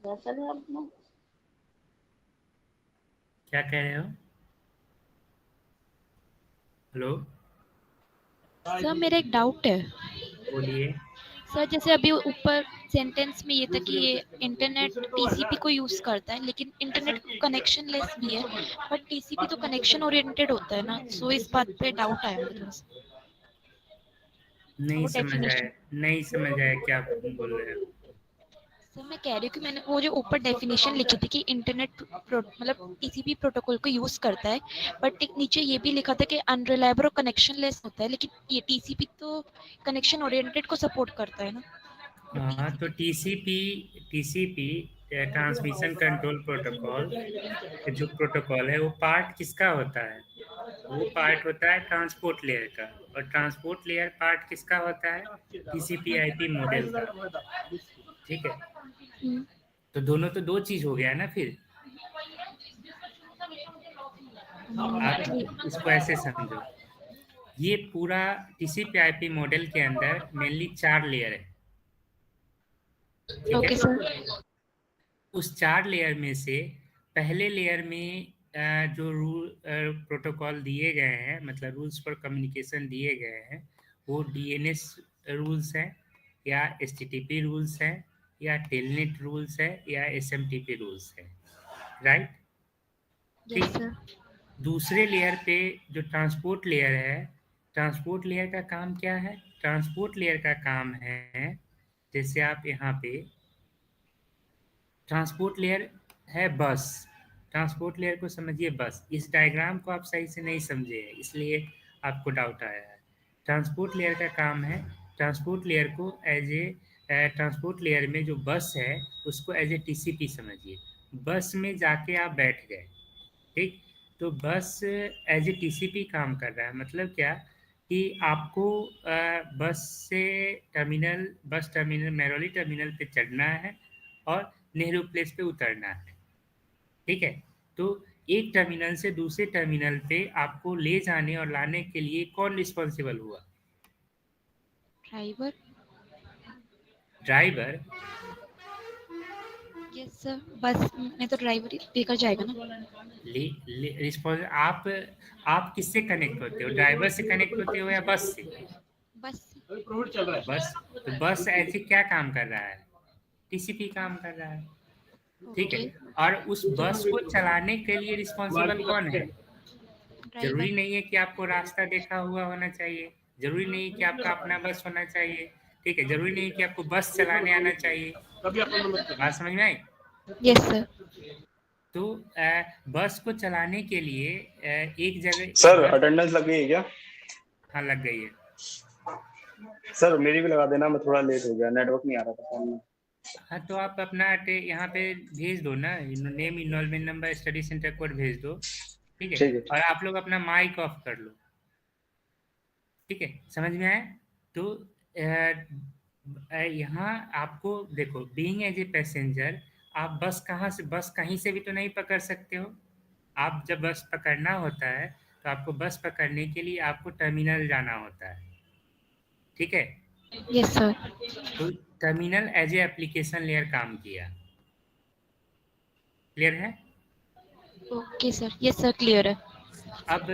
क्या कह रहे हो? हेलो, सर मेरा एक डाउट है बोलिए। सर। जैसे अभी ऊपर सेंटेंस में ये था कि ये इंटरनेट टीसीपी को यूज करता है, लेकिन इंटरनेट कनेक्शन लेस भी है, बट टीसीपी तो कनेक्शन ओरिएंटेड होता है ना। सो इस बात पे डाउट आया मुझे थोड़ा सा। नहीं वो समझ आया, डेफिनेशन नहीं समझ आया क्या बोल रहे हो। सर मैं कह रही हूँ कि मैंने वो जो ऊपर डेफिनेशन लिखी थी कि इंटरनेट मतलब टीसीपी प्रोटोकॉल को यूज करता है, बट एक नीचे ये भी लिखा था कि अनरिलायबल और कनेक्शन लेस होता है, लेकिन ये टीसीपी तो कनेक्शन ओरिएंटेड को सपोर्ट करता है ना। हाँ, तो टीसीपी ट्रांसमिशन कंट्रोल प्रोटोकॉल जो प्रोटोकॉल है वो पार्ट किसका होता है? वो पार्ट होता है ट्रांसपोर्ट लेयर का, और ट्रांसपोर्ट लेयर पार्ट किसका होता है? टीसीपी आईपी मॉडल का। ठीक है, हम्म, तो दोनों तो दो चीज हो गया ना फिर। आप इसको ऐसे समझो, ये पूरा टीसीपी आईपी मॉडल के अंदर मेनली 4 लेयर है। ठीक ओके है, सर। उस 4 लेयर में से पहले लेयर में जो रूल प्रोटोकॉल दिए गए हैं, मतलब रूल्स फॉर कम्युनिकेशन दिए गए हैं, वो डीएनएस रूल्स हैं, या एचटीटीपी रूल्स हैं, या टेलनेट रूल्स है, या एसएमटीपी रूल्स है। राइट? यस ठीक। सर। दूसरे लेयर पे जो ट्रांसपोर्ट लेयर है, ट्रांसपोर्ट लेयर का काम क्या है? ट्रांसपोर्ट लेयर का काम है, जैसे आप यहाँ पे ट्रांसपोर्ट लेयर है बस। ट्रांसपोर्ट लेयर को समझिए बस। इस डायग्राम को आप सही से नहीं समझे हैं, इसलिए आपको डाउट आया है। ट्रांसपोर्ट लेयर का काम है, ट्रांसपोर्ट लेयर को एज ए ट्रांसपोर्ट लेयर में जो बस है उसको एज ए टीसीपी समझिए। बस में जाके आप बैठ गए, ठीक, तो बस एज ए टीसीपी काम कर रहा है। मतलब क्या कि आपको बस से बस टर्मिनल मेहरौली टर्मिनल पे चढ़ना है और नेहरू प्लेस पे उतरना है। ठीक है, तो एक टर्मिनल से दूसरे टर्मिनल पे आपको ले जाने और लाने के लिए कौन रिस्पॉन्सिबल हुआ? ड्राइवर। ड्राइवर। यस सर, बस में तो ड्राइवर ही लेकर जाएगा ना। रिस्पॉन्स आप किससे कनेक्ट होते हो? ड्राइवर से कनेक्ट होते हो या बस से? बस। बस। तो बस ऐसे क्या काम कर रहा है? टीसीपी काम कर रहा है। ठीक है, ओके। और उस बस को चलाने के लिए रिस्पॉन्सिबल कौन है? जरूरी ड्राइवर। नहीं है कि आपको रास्ता देखा हुआ होना चाहिए, जरूरी नहीं है कि आपका अपना बस होना चाहिए, ठीक है, जरूरी नहीं है कि आपको बस चलाने आना चाहिए। बात समझ में आई? Yes sir. तो बस को चलाने के लिए एक जगह सर बस। अटेंडेंस लग गई है क्या? हाँ, लग गई है। सर मेरी भी लगा देना, मैं थोड़ा लेट हो गया, नेटवर्क नहीं आ रहा था फोन में। हाँ, तो आप अपना यहाँ पे भेज दो ना, name, enrolment number, study centre code भेज दो। ठीक है, ठीक है। और आप लोग अपना माइक ऑफ कर लो। ठीक है, समझ में आया? तो यहाँ आपको देखो, बीइंग एज ए पैसेंजर, आप बस कहीं से भी तो नहीं पकड़ सकते हो। आप जब बस पकड़ना होता है तो आपको बस पकड़ने के लिए आपको टर्मिनल जाना होता है। ठीक है, यस सर। तो terminal as a application layer काम किया। क्लियर है? Okay sir. Yes sir, clear है। अब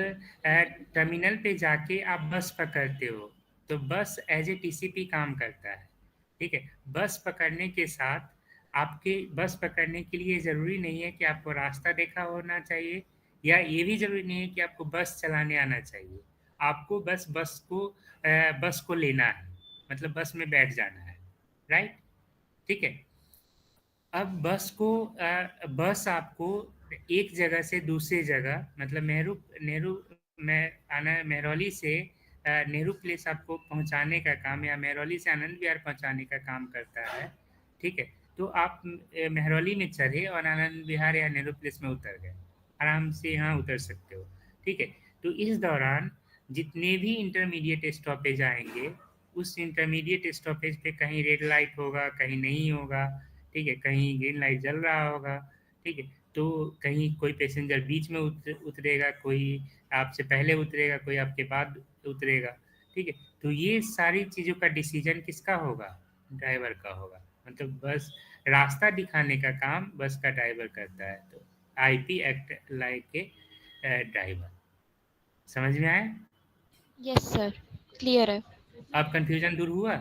टर्मिनल पे जाके आप बस पकड़ते हो, तो बस एज ए टीसीपी काम करता है। ठीक है, बस पकड़ने के साथ आपके बस पकड़ने के लिए ज़रूरी नहीं है कि आपको रास्ता देखा होना चाहिए, या ये भी ज़रूरी नहीं है कि आपको बस चलाने आना चाहिए। आपको बस को लेना है, मतलब बस में बैठ जाना है। राइट? ठीक है, अब बस आपको एक जगह से दूसरी जगह, मतलब नेहरू नेहरू में आना, मेहरौली से नेहरू प्लेस आपको पहुंचाने का काम, या मेहरौली से आनंद विहार पहुंचाने का काम करता है। ठीक है, तो आप मेहरौली में चढ़े और आनंद विहार या नेहरू प्लेस में उतर गए, आराम से यहाँ उतर सकते हो। ठीक है, तो इस दौरान जितने भी इंटरमीडिएट स्टॉपेज आएंगे, उस इंटरमीडिएट स्टॉपेज पे कहीं रेड लाइट होगा, कहीं नहीं होगा। ठीक है, कहीं ग्रीन लाइट जल रहा होगा। ठीक है, तो कहीं कोई पैसेंजर बीच में उतरेगा, कोई आपसे पहले उतरेगा, कोई आपके बाद उतरेगा। ठीक है, तो ये सारी चीज़ों का डिसीजन किसका होगा? ड्राइवर का होगा। मतलब बस रास्ता दिखाने का काम बस का ड्राइवर करता है। तो IP act like a driver. समझ में आया? यस सर, क्लियर है। अब कंफ्यूजन दूर हुआ?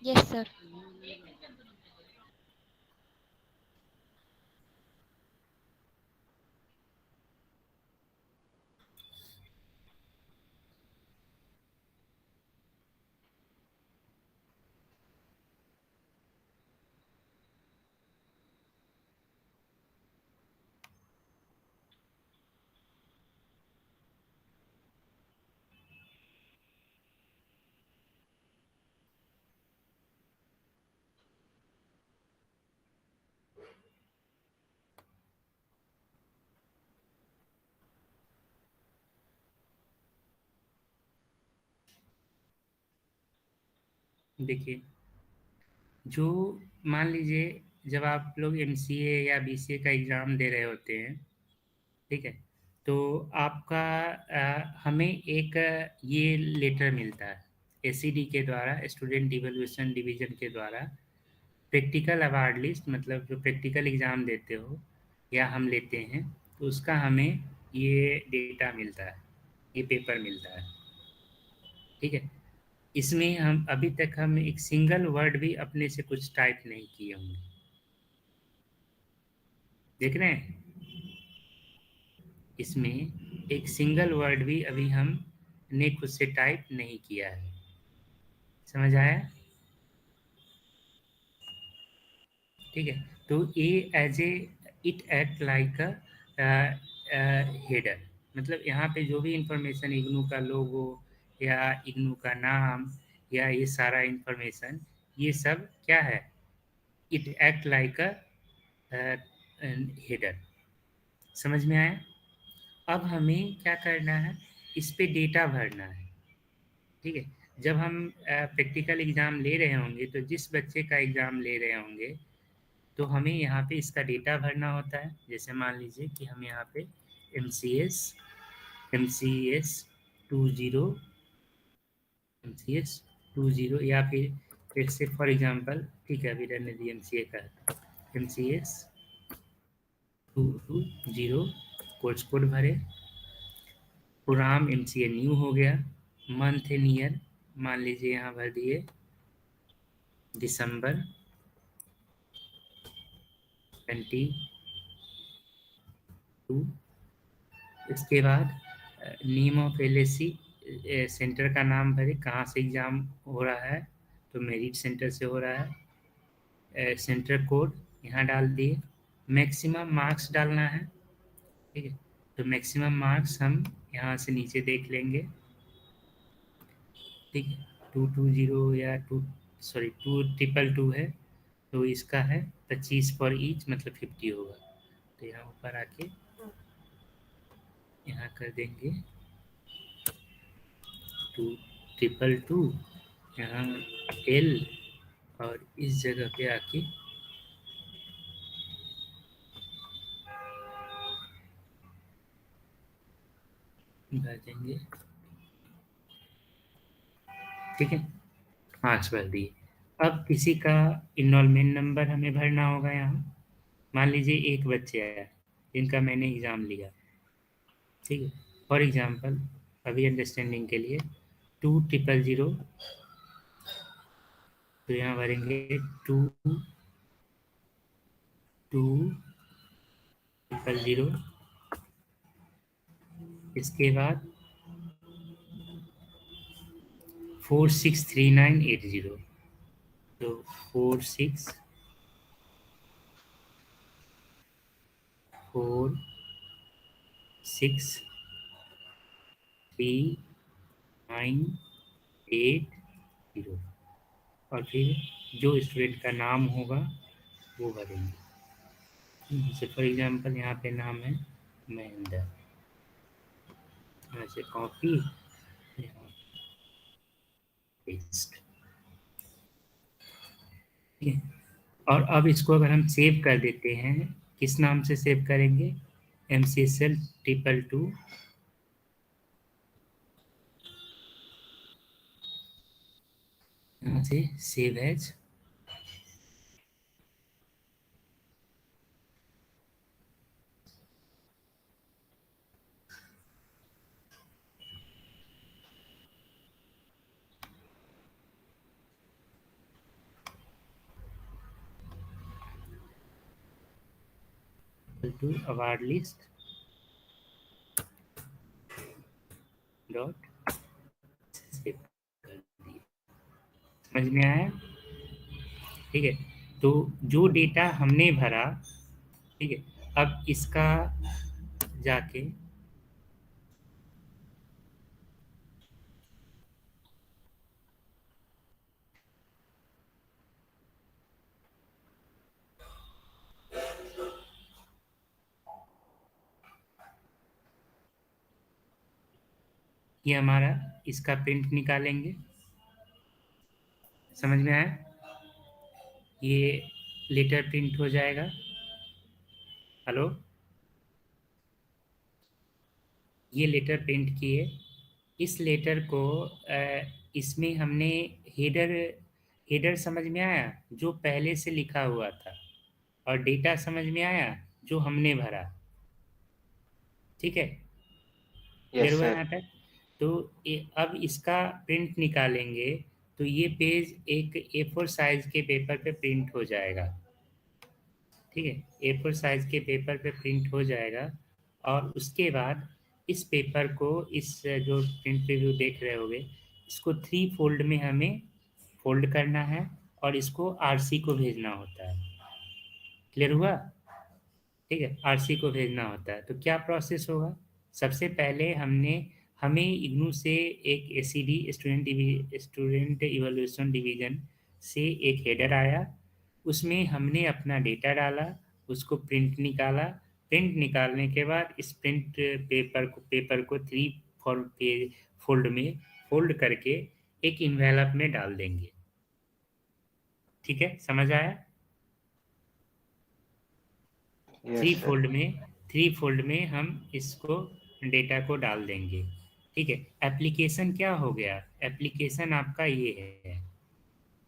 Yes sir. देखिए, जो मान लीजिए जब आप लोग एमसीए या बीसीए का एग्ज़ाम दे रहे होते हैं, ठीक है, तो आपका हमें एक ये लेटर मिलता है एसीडी के द्वारा, स्टूडेंट इवैल्यूएशन डिवीजन के द्वारा, प्रैक्टिकल अवार्ड लिस्ट, मतलब जो प्रैक्टिकल एग्ज़ाम देते हो या हम लेते हैं, तो उसका हमें ये डेटा मिलता है, ये पेपर मिलता है, ठीक है। इसमें हम अभी तक हम एक सिंगल वर्ड भी अपने से कुछ टाइप नहीं किए होंगे, देख रहे हैं? इसमें एक सिंगल वर्ड भी अभी हमने खुद से टाइप नहीं किया है। समझ आया? ठीक है, तो ये as a it act like header, मतलब यहाँ पे जो भी इंफॉर्मेशन, इग्नू का लोगो या इग्नू का नाम या ये सारा इंफॉर्मेशन, ये सब क्या है? It act like a header. समझ में आया? अब हमें क्या करना है, इस पे डेटा भरना है, ठीक है। जब हम प्रैक्टिकल एग्ज़ाम ले रहे होंगे, तो जिस बच्चे का एग्ज़ाम ले रहे होंगे, तो हमें यहाँ पे इसका डेटा भरना होता है। जैसे मान लीजिए कि हम यहाँ पे एम सी एस 20 या फिर से फॉर एग्जांपल, ठीक है, अभी रहने दी एम सी ए का, M C S 220 course code भरे, program M C A new हो गया, मंथ एंड ईयर मान लीजिए यहाँ भर दिए दिसंबर 22। इसके बाद नेम ऑफ एलएसी, सेंटर का नाम भरे, कहाँ से एग्ज़ाम हो रहा है, तो मेरिट सेंटर से हो रहा है। सेंटर कोड यहाँ डाल दिए, मैक्सिमम मार्क्स डालना है, ठीक है। तो मैक्सिमम मार्क्स हम यहाँ से नीचे देख लेंगे, ठीक है। 220 या 222 है, तो इसका है 25 फॉर ईच, मतलब 50 होगा। तो यहाँ ऊपर आके यहाँ कर देंगे 222, यहाँ एल, और इस जगह पे आके भर देंगे, ठीक है, मार्क्स भर दिए। अब किसी का इनरोलमेंट नंबर हमें भरना होगा यहाँ। मान लीजिए एक बच्चे आया जिनका मैंने एग्ज़ाम लिया, ठीक है, फॉर एग्जांपल अभी अंडरस्टैंडिंग के लिए 2000, तो यहाँ भरेंगे 2000, इसके बाद 463980, तो 463980, और फिर जो स्टूडेंट का नाम होगा वो भरेंगे। जैसे फॉर एग्जांपल यहाँ पे नाम है महेंद्र, ऐसे कॉपी पेस्ट, ठीक है। और अब इसको अगर हम सेव कर देते हैं, किस नाम से सेव करेंगे? MCSL 222, यहाँ से save as, to award list dot save कर दिए। समझ में आया? ठीक है, तो जो डेटा हमने भरा, ठीक है, अब इसका जाके ये हमारा इसका प्रिंट निकालेंगे। समझ में आया? ये लेटर प्रिंट हो जाएगा। हेलो, ये लेटर प्रिंट किए। इस लेटर को इसमें हमने हेडर हेडर समझ में आया जो पहले से लिखा हुआ था, और डेटा समझ में आया जो हमने भरा। ठीक है, क्लियर यस हुआ सर। यहाँ तक? तो अब इसका प्रिंट निकालेंगे तो ये पेज एक A4 साइज के पेपर पे प्रिंट हो जाएगा। ठीक है, A4 साइज के पेपर पे प्रिंट हो जाएगा, और उसके बाद इस पेपर को, इस जो प्रिंट प्रीव्यू देख रहे होगे, इसको 3 फोल्ड में हमें फोल्ड करना है और इसको RC को भेजना होता है। क्लियर हुआ? ठीक है, RC को भेजना होता है। तो क्या प्रोसेस होगा? सबसे पहले हमें इग्नू से एक ACD स्टूडेंट इवैल्यूएशन डिवीजन से एक हेडर आया, उसमें हमने अपना डेटा डाला, उसको प्रिंट निकाला। प्रिंट निकालने के बाद इस प्रिंट पेपर को 3 फोल्ड में फोल्ड करके एक इन्वेलप में डाल देंगे। ठीक है, समझ आया? Three yes sir. फोल्ड में 3 फोल्ड में हम इसको डेटा को डाल देंगे। ठीक है, एप्लीकेशन क्या हो गया? एप्लीकेशन आपका ये है।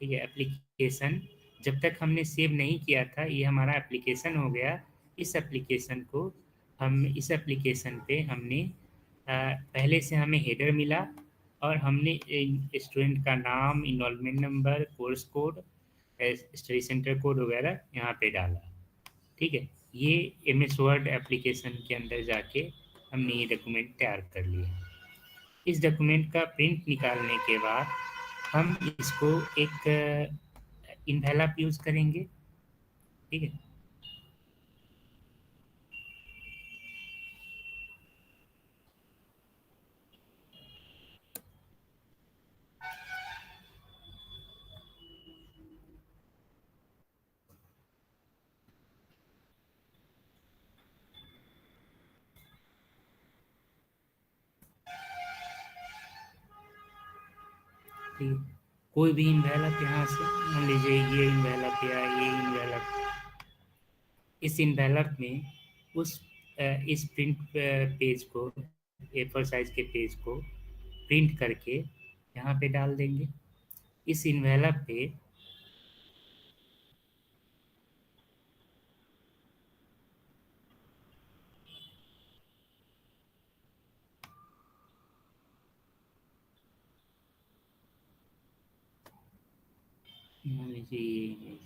ठीक है, एप्लीकेशन जब तक हमने सेव नहीं किया था, ये हमारा एप्लीकेशन हो गया। इस एप्लीकेशन पे हमने पहले से हमें हेडर मिला, और हमने स्टूडेंट का नाम, enrolment number, course code, study centre code वगैरह यहाँ पे डाला। ठीक है, ये MS वर्ड एप्लीकेशन के अंदर जाके हमने ये डॉक्यूमेंट तैयार कर लिया। इस डॉक्यूमेंट का प्रिंट निकालने के बाद हम इसको एक इन्वेलप यूज करेंगे। ठीक है, ठीक है, कोई भी इन्वेलप यहाँ से मान लीजिए, ये इन्वेलप या ये इन्वेलप। इस इन्वेलप में इस प्रिंट पेज को, A4 साइज के पेज को प्रिंट करके यहाँ पे डाल देंगे। इस इन्वेलप पे मान लीजिए ये इमेज,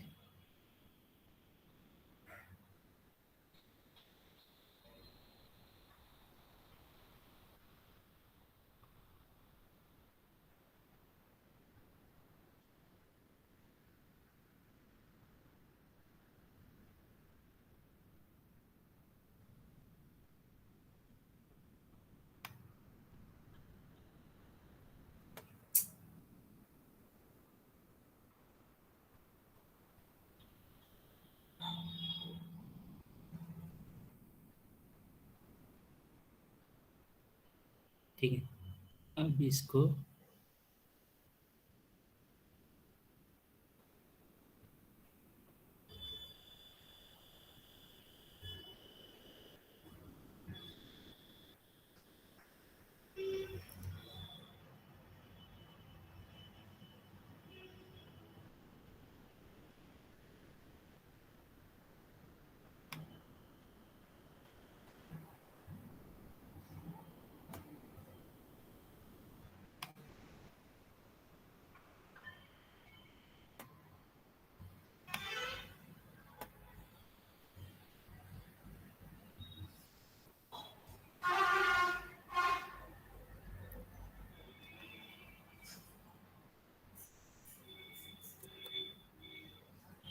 ठीक है, अब इसको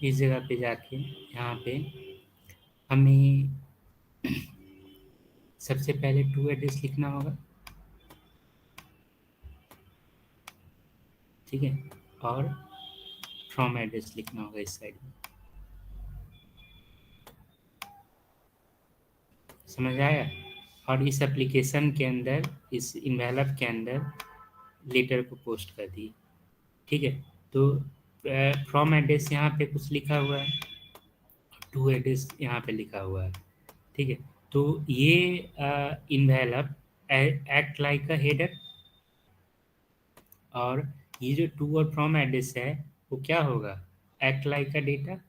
इस जगह पे जाके यहाँ पे हमें सबसे पहले टू एड्रेस लिखना होगा, ठीक है, और फ्रॉम एड्रेस लिखना होगा इस साइड में। समझ आया? और इस एप्लीकेशन के अंदर, इस इन्वेलप के अंदर लेटर को पोस्ट कर दी, ठीक है। तो फ्रॉम एड्रेस यहाँ पे कुछ लिखा हुआ है, टू एड्रेस यहाँ पे लिखा हुआ है, ठीक है। तो ये envelope act like a header, और ये जो टू और फ्रॉम एड्रेस है वो क्या होगा, एक्ट लाइक अ डेटा।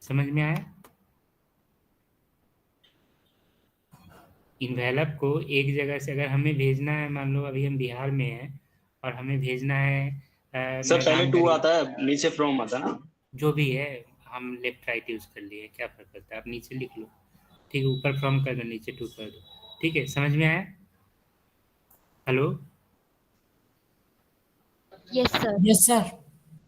समझ में आया? इन्वेलप को एक जगह से अगर हमें भेजना है, मान लो अभी हम बिहार में हैं और हमें भेजना है सर पहले टू मैदानगढ़ी, आता है, नीचे फ्रॉम आता है ना। जो भी है, हम लेफ्ट राइट यूज कर लिए, क्या फर्क पड़ता है, आप नीचे लिख लो, ठीक है, ऊपर फ्रॉम कर दो, नीचे टू कर दो, ठीक है। समझ में आया? हेलो? Yes sir.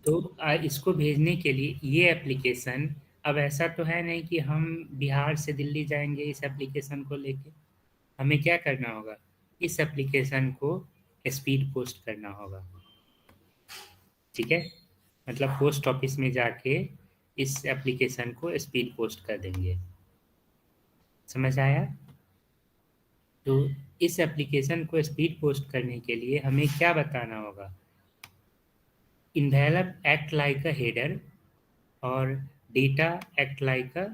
तो इसको भेजने के लिए ये एप्लीकेशन, अब ऐसा तो है नहीं कि हम बिहार से दिल्ली जाएंगे इस एप्लीकेशन को लेके, हमें क्या करना होगा, इस एप्लीकेशन को स्पीड पोस्ट करना होगा, ठीक है। मतलब पोस्ट ऑफिस में जाके इस एप्लीकेशन को स्पीड पोस्ट कर देंगे। समझ आया? तो इस एप्लीकेशन को स्पीड पोस्ट करने के लिए हमें क्या बताना होगा, envelope act like a header और data act like a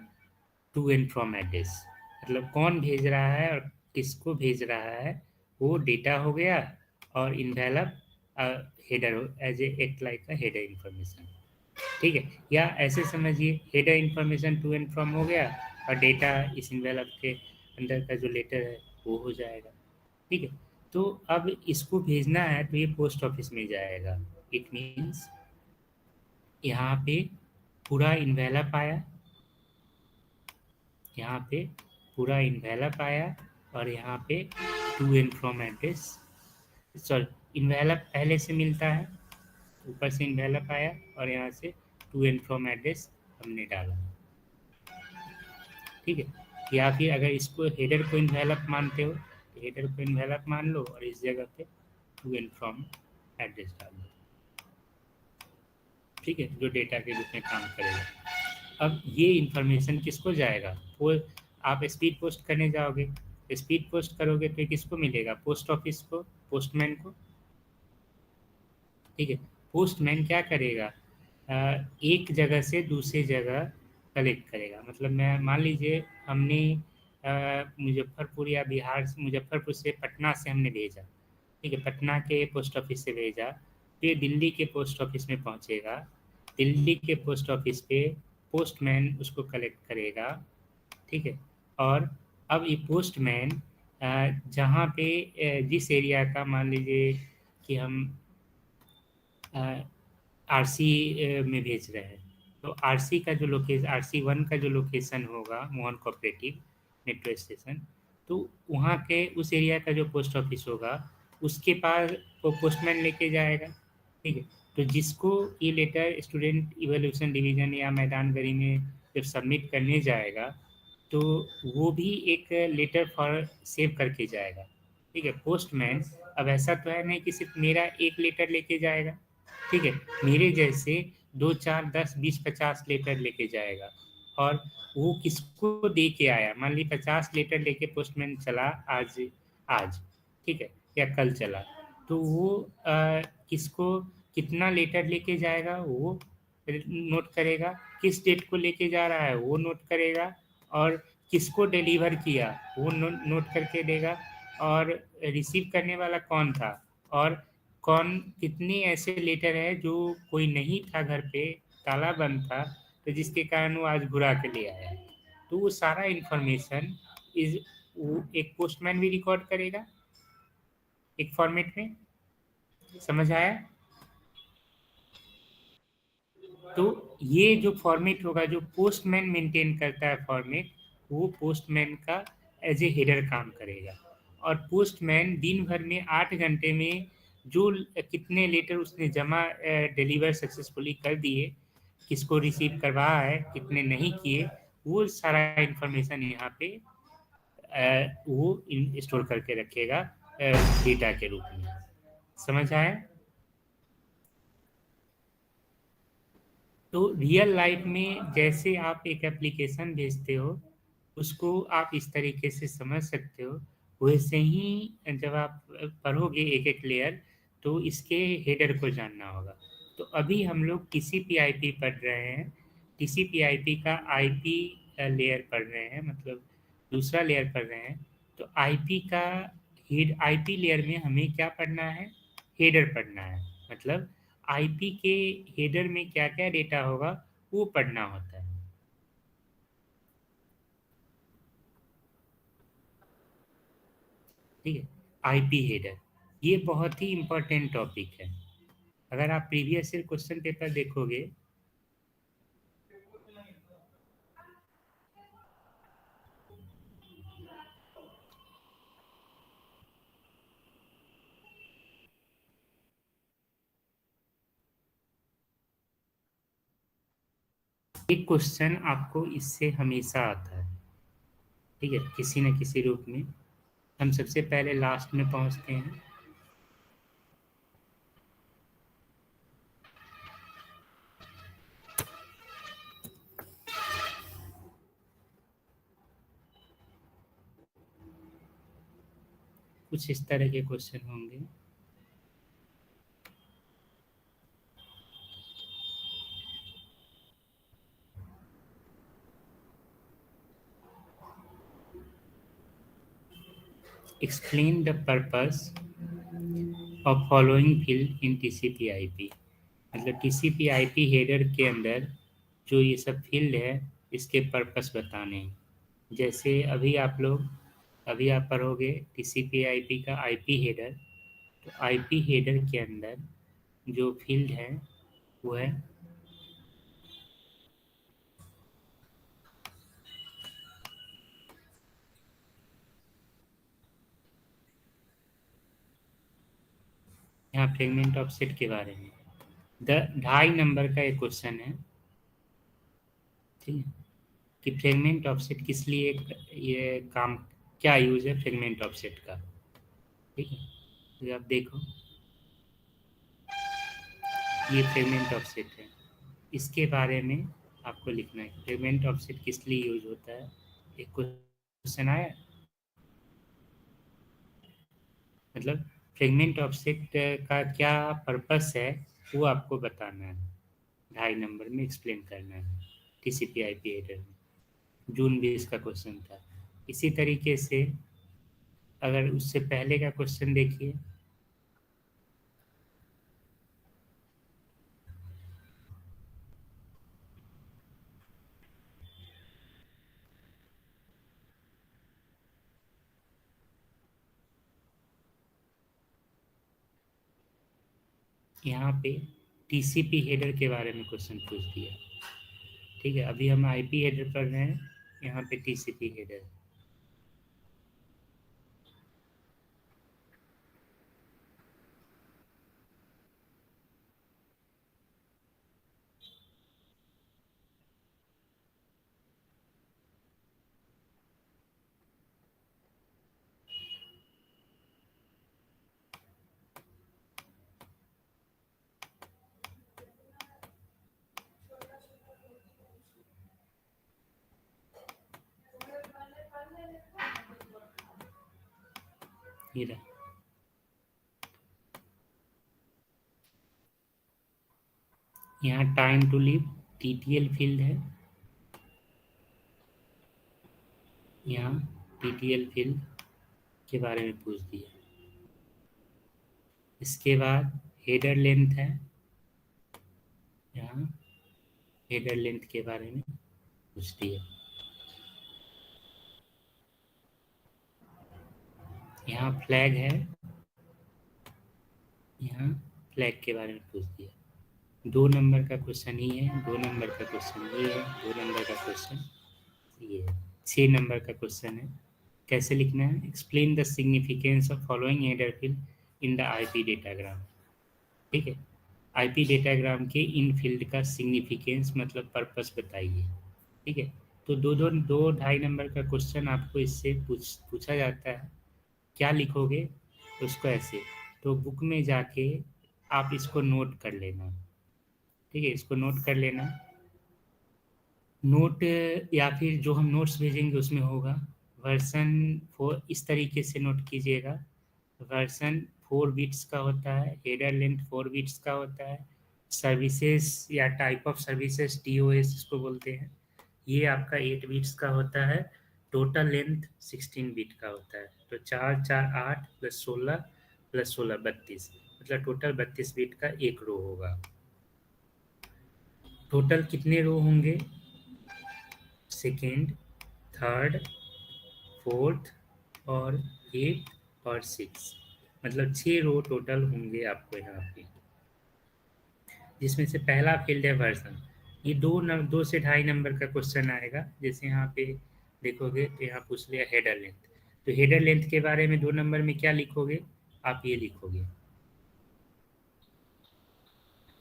to and from address. मतलब कौन भेज रहा है और किसको भेज रहा है, वो डेटा हो गया, और envelope header as a act like a header information, ठीक है। या ऐसे समझिए, header information to and from हो गया और डेटा इस इन्वेलप के अंदर का जो लेटर है वो हो जाएगा, ठीक है। तो अब इसको भेजना है तो ये पोस्ट ऑफिस में जाएगा। इट मीन्स यहाँ पे पूरा इन्वेलप आया, यहाँ पे पूरा इन्वेलप आया, और यहाँ पे to and from address, sorry, envelope पहले से मिलता है, ऊपर से इन्वेलप आया और यहाँ से टू एंड फ्रॉम एड्रेस हमने डाला, ठीक है। या फिर अगर इसको हेडर को इन्वेलप मानते हो तो हेडर को इन्वेलप मान लो और इस जगह पे टू एंड फ्रॉम एड्रेस डाल दो, ठीक है, जो डेटा के रूप में काम करेगा। अब ये इंफॉर्मेशन किसको जाएगा, वो आप स्पीड पोस्ट करने जाओगे, स्पीड पोस्ट करोगे तो किसको मिलेगा, पोस्ट ऑफिस को, पोस्टमैन को, ठीक है। पोस्टमैन क्या करेगा, एक जगह से दूसरी जगह कलेक्ट करेगा। मतलब मैं मान लीजिए हमने मुजफ्फरपुर या बिहार से, मुजफ्फरपुर से पटना से हमने भेजा, ठीक है, पटना के पोस्ट ऑफिस से भेजा, फिर दिल्ली के पोस्ट ऑफिस में पहुंचेगा, दिल्ली के पोस्ट ऑफिस पे पोस्टमैन उसको कलेक्ट करेगा, ठीक है। और अब ये पोस्टमैन जहाँ पे जिस एरिया का, मान लीजिए कि हम आरसी में भेज रहे हैं, तो आरसी का जो लोकेशन, RC1 का जो लोकेशन होगा मोहन कोऑपरेटिव मेट्रो स्टेशन, तो वहाँ के उस एरिया का जो पोस्ट ऑफिस होगा उसके पास वो पोस्टमैन लेके जाएगा, ठीक है। तो जिसको ये लेटर स्टूडेंट इवोल्यूशन डिवीज़न या मैदानगढ़ी में जब सबमिट करने जाएगा तो वो भी एक लेटर फॉर सेव करके जाएगा, ठीक है। पोस्टमैन अब ऐसा तो है नहीं कि सिर्फ मेरा एक लेटर लेके जाएगा, ठीक है, मेरे जैसे 2, 4, 10, 20, 50 लेटर लेके जाएगा, और वो किसको दे के आया, मान ली 50 लेटर लेके पोस्टमैन चला आज, ठीक है, या कल चला, तो वो किसको कितना लेटर लेके जाएगा वो नोट करेगा, किस डेट को लेके जा रहा है वो नोट करेगा, और किसको डिलीवर किया वो नोट करके देगा, और रिसीव करने वाला कौन था, और कौन, कितने ऐसे लेटर है जो कोई नहीं था घर पे, ताला बंद था, तो जिसके कारण वो आज घुरा के ले आया। तो वो सारा इंफॉर्मेशन इज वो एक पोस्टमैन भी रिकॉर्ड करेगा एक फॉर्मेट में। समझ आया? तो ये जो फॉर्मेट होगा, जो पोस्टमैन मेंटेन करता है फॉर्मेट, वो पोस्टमैन का एज ए हेडर काम करेगा, और पोस्टमैन दिन भर में 8 घंटे में जो कितने लेटर उसने जमा डिलीवर सक्सेसफुली कर दिए, किसको रिसीव करवाया है, कितने नहीं किए, वो सारा इंफॉर्मेशन यहाँ पे वो स्टोर करके रखेगा डेटा के रूप में। समझ आया? तो रियल लाइफ में जैसे आप एक एप्लीकेशन भेजते हो, उसको आप इस तरीके से समझ सकते हो, वैसे ही जब आप पढ़ोगे एक एक लेयर, तो इसके हेडर को जानना होगा। तो अभी हम लोग टीसीपी/आईपी पढ़ रहे हैं। टीसीपी/आईपी का आईपी लेयर पढ़ रहे हैं, मतलब दूसरा लेयर पढ़ रहे हैं। तो आईपी का आईपी लेयर में हमें क्या पढ़ना है? हेडर पढ़ना है। मतलब आईपी के हेडर में क्या क्या डेटा होगा वो पढ़ना होता है। ठीक है, आईपी हेडर ये बहुत ही इंपॉर्टेंट टॉपिक है। अगर आप प्रीवियस ईयर क्वेश्चन पेपर देखोगे, एक क्वेश्चन आपको इससे हमेशा आता है। ठीक है, किसी न किसी रूप में। हम सबसे पहले लास्ट में पहुंचते हैं। कुछ इस तरह के क्वेश्चन होंगे। Explain the purpose of following field इन टीसीपी/आईपी। मतलब टीसीपी/आईपी हेडर के अंदर जो ये सब फील्ड है, इसके पर्पस बताने हैं। जैसे अभी आप पढ़ोगे टीसीपी/आईपी का आईपी हेडर। तो आईपी हेडर के अंदर जो फील्ड है वो है यहाँ फ्रेगमेंट ऑफसेट के बारे में। 2.5 नंबर का एक क्वेश्चन है। ठीक है, कि फ्रेगमेंट ऑफसेट किस लिए ये काम, क्या यूज है फ्रेगमेंट ऑफसेट का। ठीक है, तो आप देखो ये फ्रेगमेंट ऑफसेट है, इसके बारे में आपको लिखना है। फ्रेगमेंट ऑफसेट किस लिए यूज होता है, एक क्वेश्चन आया। मतलब फ्रेगमेंट ऑफसेट का क्या पर्पस है वो आपको बताना है, 2.5 नंबर में एक्सप्लेन करना है टीसीपी/आईपी हेडर में। जून 20 का क्वेश्चन था। इसी तरीके से अगर उससे पहले का क्वेश्चन देखिए, यहाँ पे टीसीपी हेडर के बारे में क्वेश्चन पूछ दिया। ठीक है, अभी हम आईपी हेडर पढ़ रहे हैं, यहाँ पे टीसीपी हेडर। ये रहा। यहाँ time to live TTL field है, यहाँ टीटीएल फील्ड के बारे में पूछ दिया। इसके बाद हेडर लेंथ है, यहाँ हेडर लेंथ के बारे में पूछ दिया। यहाँ फ्लैग है, यहाँ फ्लैग के बारे में पूछ दिया। 2 नंबर का क्वेश्चन ही है, 2 नंबर का क्वेश्चन ये है, 2 नंबर का क्वेश्चन ये है, 6 नंबर का क्वेश्चन है। कैसे लिखना है? Explain the significance of following header field in the IP datagram. ठीक है, आईपी डेटाग्राम के इन फील्ड का सिग्निफिकेंस मतलब पर्पस बताइए। ठीक है, तो दो ढाई नंबर का क्वेश्चन आपको इससे पूछा जाता है। क्या लिखोगे उसको ऐसे, तो बुक में जाके आप इसको नोट कर लेना। ठीक है, इसको नोट कर लेना। नोट या फिर जो हम नोट्स भेजेंगे उसमें होगा वर्सन 4, इस तरीके से नोट कीजिएगा। वर्सन 4 बिट्स का होता है, हेडर लेंथ 4 बिट्स का होता है, सर्विसेज या टाइप ऑफ सर्विसेज टीओएस इसको बोलते हैं, ये आपका 8 बिट्स का होता है। टोटल लेंथ 16 बिट का होता है। तो 4 4 8 प्लस 16 प्लस 16 32, मतलब टोटल 32 बिट का एक रो होगा। टोटल कितने रो होंगे? सेकेंड, थर्ड, फोर्थ और 8 और 6, मतलब 6 रो टोटल होंगे आपको यहाँ पे, जिसमें से पहला फील्ड है वर्सन। ये 2 से ढाई नंबर का क्वेश्चन आएगा। जैसे यहाँ पे देखोगे तो यहाँ पूछ लिया हेडर लेंथ, तो हेडर लेंथ के बारे में 2 नंबर में क्या लिखोगे? आप ये लिखोगे,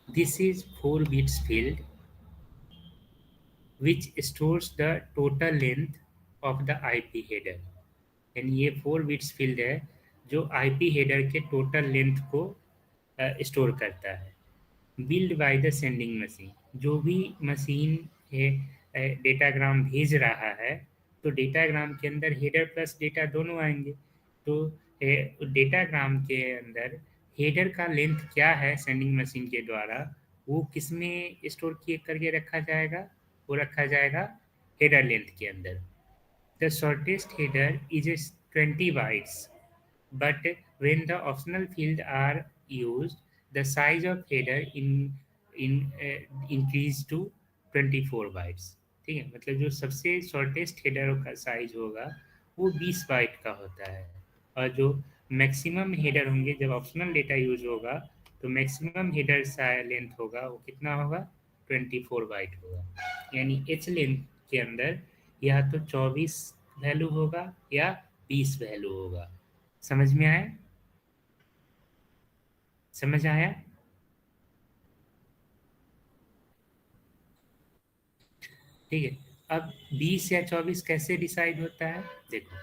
this is 4 bits field which stores the total length of the IP header। यानी ये 4 बिट्स फील्ड है जो IP हेडर के टोटल लेंथ को स्टोर करता है। Build by the sending machine, जो भी मशीन डेटाग्राम भेज रहा है, तो डेटाग्राम के अंदर हेडर प्लस डेटा दोनों आएंगे। तो डेटाग्राम के अंदर हेडर का लेंथ क्या है सेंडिंग मशीन के द्वारा, वो किस में स्टोर किए करके रखा जाएगा? वो रखा जाएगा हेडर लेंथ के अंदर। The shortest header is 20 bytes, but when the optional field are used, the size of header increase to 24 bytes. ठीक है, मतलब जो सबसे शॉर्टेस्ट हेडर का साइज होगा वो 20 बाइट का होता है, और जो मैक्सिमम हेडर होंगे जब ऑप्शनल डेटा यूज होगा तो मैक्सिमम हेडर लेंथ होगा वो कितना होगा? 24 बाइट होगा। यानी एच लेंथ के अंदर या तो 24 वैल्यू होगा या 20 वैल्यू होगा। समझ में आया? समझ आया? ठीक है, अब 20 या 24 कैसे डिसाइड होता है? देखो,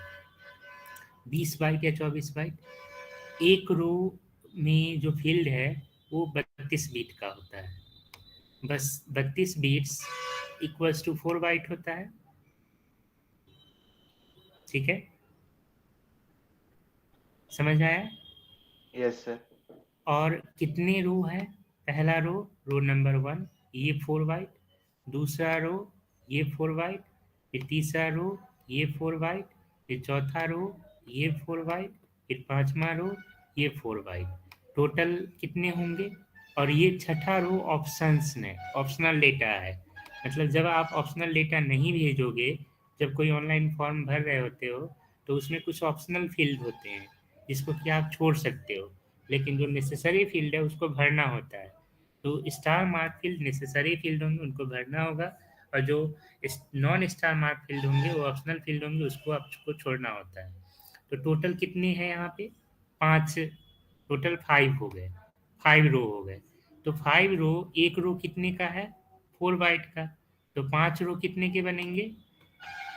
20 बाइट या 24 बाइट, एक रो में जो फील्ड है वो 32 बिट का होता है। बस 32 बिट्स इक्वल्स टू 4 बाइट होता है। ठीक है, समझ आया? Yes sir. और कितने रो है? पहला रो, रो नंबर 1, ये 4 बाइट, दूसरा रो ये 4 बाइट, फिर तीसरा रो ये 4 बाइट, फिर चौथा रो ये 4 बाइट, फिर पांचवा रो ये 4 बाइट। टोटल कितने होंगे? और ये छठा रो ऑप्शंस में ऑप्शनल डेटा है, मतलब जब आप ऑप्शनल डेटा नहीं भेजोगे, जब कोई ऑनलाइन फॉर्म भर रहे होते हो तो उसमें कुछ ऑप्शनल फील्ड होते हैं जिसको कि आप छोड़ सकते हो, लेकिन जो नेसेसरी फील्ड है उसको भरना होता है। तो star mark field necessary field होंगे, उनको भरना होगा, और जो नॉन स्टार मार्क फील्ड होंगे वो ऑप्शनल फील्ड होंगे, उसको आपको छोड़ना होता है। तो टोटल कितने हैं यहाँ पे? 5, टोटल 5 हो गए, 5 रो हो गए। तो 5 रो, एक रो कितने का है? 4 बाइट का, तो 5 रो कितने के बनेंगे?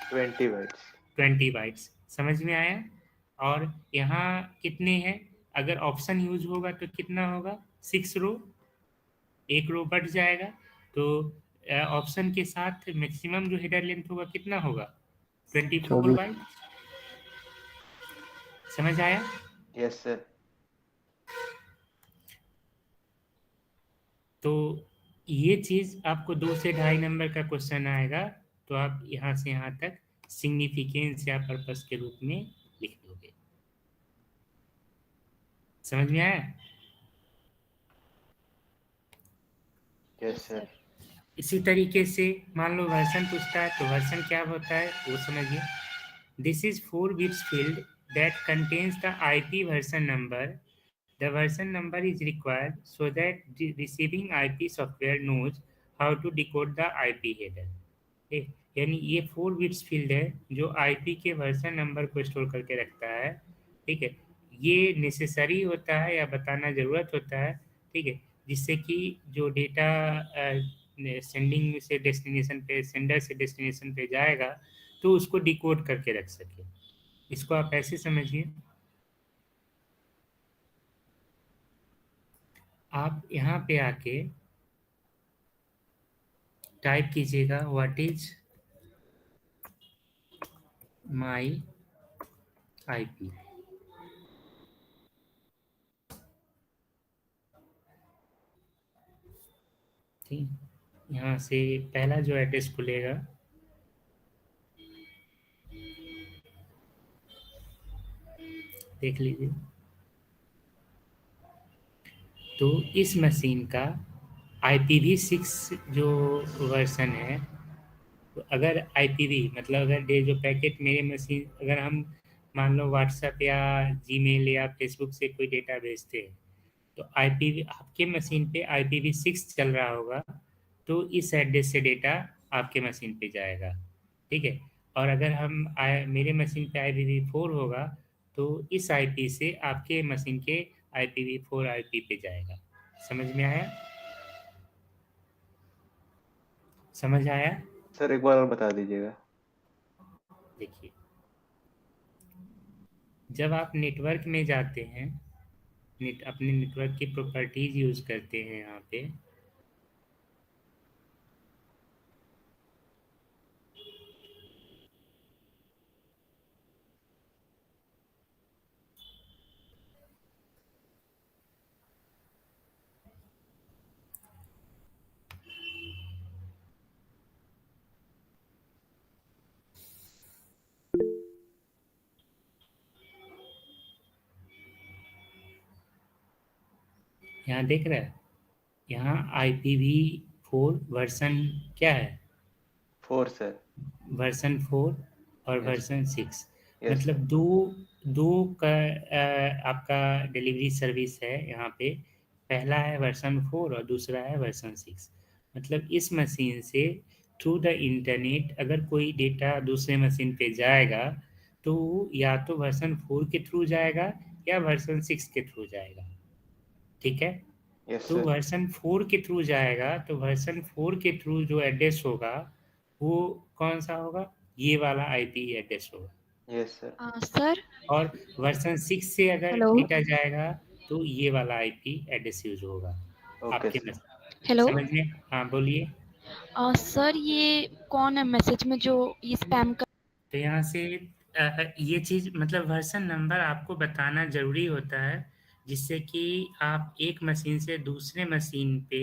20 बाइट्स। 20 बाइट्स। समझ में आया? और यहाँ कितने हैं? अगर ऑप्शन यूज होगा तो कितना होगा? 6 रो, एक रो बढ़ जाएगा, तो ऑप्शन के साथ मैक्सिमम जो हेडर लेंथ होगा कितना होगा? 24 24। बाइट। समझ आया? Yes sir. तो ये चीज आपको 2 से ढाई नंबर का क्वेश्चन आएगा, तो आप यहाँ से यहाँ तक सिग्निफिकेंस या पर्पस के रूप में लिख दोगे। समझ में आया? Yes sir. इसी तरीके से मान लो वर्सन पूछता है, तो वर्सन क्या होता है वो समझिए। This is 4 bits field that contains the IP version number. The version number is required so that receiving IP software knows how to decode the IP header. यानी ये 4 बिट्स फील्ड है जो आईपी के वर्सन नंबर को store करके रखता है। ठीक है, ये नेसेसरी होता है या बताना ज़रूरत होता है, ठीक है, जिससे कि जो डेटा सेंडिंग से डेस्टिनेशन पे, सेंडर से डेस्टिनेशन पे जाएगा, तो उसको डिकोड करके रख सके। इसको आप ऐसे समझिए, आप यहाँ पे आके टाइप कीजिएगा व्हाट इज माई आईपी। ठीक, यहाँ से पहला जो एड्रेस खुलेगा, देख लीजिए। तो इस मशीन का IPv6 जो वर्जन है, तो अगर IPv मतलब अगर ये जो पैकेट मेरे मशीन, अगर हम मान लो व्हाट्सएप या जीमेल या फेसबुक से कोई डेटा भेजते हैं, तो IPv आपके मशीन पे IPv6 चल रहा होगा, तो इस एड्रेस से डेटा आपके मशीन पे जाएगा, ठीक है। और अगर हम मेरे मशीन पे IPv4 होगा, तो इस IP से आपके मशीन के IPv4 IP पे जाएगा। समझ में आया? समझ आया? सर एक बार और बता दीजिएगा। देखिए, जब आप नेटवर्क में जाते हैं, अपने नेटवर्क की प्रॉपर्टीज यूज करते हैं यहाँ पे, यहाँ देख रहे हैं, यहाँ IPv4 वर्जन क्या है? 4 सर। वर्जन 4 और यस। वर्जन 6, यस मतलब सर। दो दो का आपका डिलीवरी सर्विस है यहाँ पे। पहला है वर्जन 4 और दूसरा है वर्जन 6। मतलब इस मशीन से थ्रू द इंटरनेट अगर कोई डेटा दूसरे मशीन पे जाएगा, तो या तो वर्जन 4 के थ्रू जाएगा या वर्जन 6 के थ्रू जाएगा, ठीक है। यस तो सर। वर्जन 4 के थ्रू जाएगा, तो वर्जन 4 के थ्रू जो एड्रेस होगा, वो कौन सा होगा? ये वाला आईपी एड्रेस होगा। Yes sir. सर और वर्जन 6 से अगर हेलो डेटा जाएगा, तो ये वाला आईपी एड्रेस यूज होगा ओके आपके सर। में। हेलो समझ में? हाँ बोलिए। सर ये कौन है मैसेज में जो ये स्पैम कर। तो यहाँ से ये चीज़ मतलब वर्जन नंबर आपको बताना ज़रूरी होता है, जिससे कि आप एक मशीन से दूसरे मशीन पे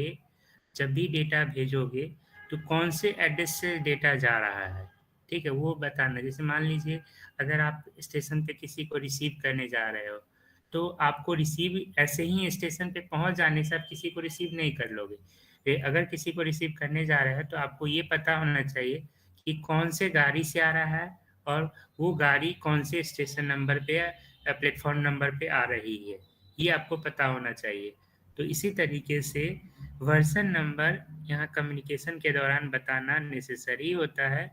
जब भी डेटा भेजोगे, तो कौन से एड्रेस से डेटा जा रहा है, ठीक है, वो बताना। जैसे मान लीजिए अगर आप स्टेशन पे किसी को रिसीव करने जा रहे हो, तो आपको रिसीव ऐसे ही स्टेशन पे पहुंच जाने से आप किसी को रिसीव नहीं कर लोगे। अगर किसी को रिसीव करने जा रहे हैं, तो आपको ये पता होना चाहिए कि कौन से गाड़ी से आ रहा है और वो गाड़ी कौन से स्टेशन नंबर पे या प्लेटफॉर्म नंबर पे आ रही है, ये आपको पता होना चाहिए। तो इसी तरीके से वर्जन नंबर यहाँ कम्युनिकेशन के दौरान बताना नेसेसरी होता है,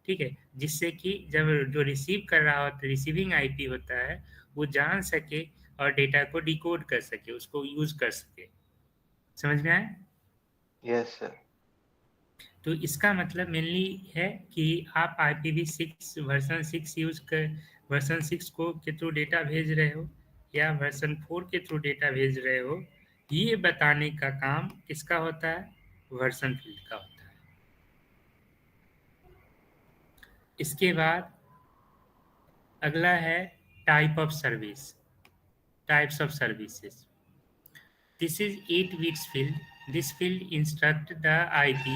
ठीक है, जिससे कि जब जो रिसीव कर रहा होता है, रिसीविंग आईपी होता है, वो जान सके और डेटा को डिकोड कर सके, उसको यूज कर सके। समझ में आया? Yes sir. तो इसका मतलब मेनली है कि आप IPv6 वर्जन 6 यूज कर, वर्जन 6 को के थ्रू डेटा भेज रहे हो या वर्जन 4 के थ्रू डेटा भेज रहे हो, ये बताने का काम किसका होता है? वर्जन फील्ड का होता है। इसके बाद अगला है type of service, types of services. This is 8 bits field. This field instruct the IP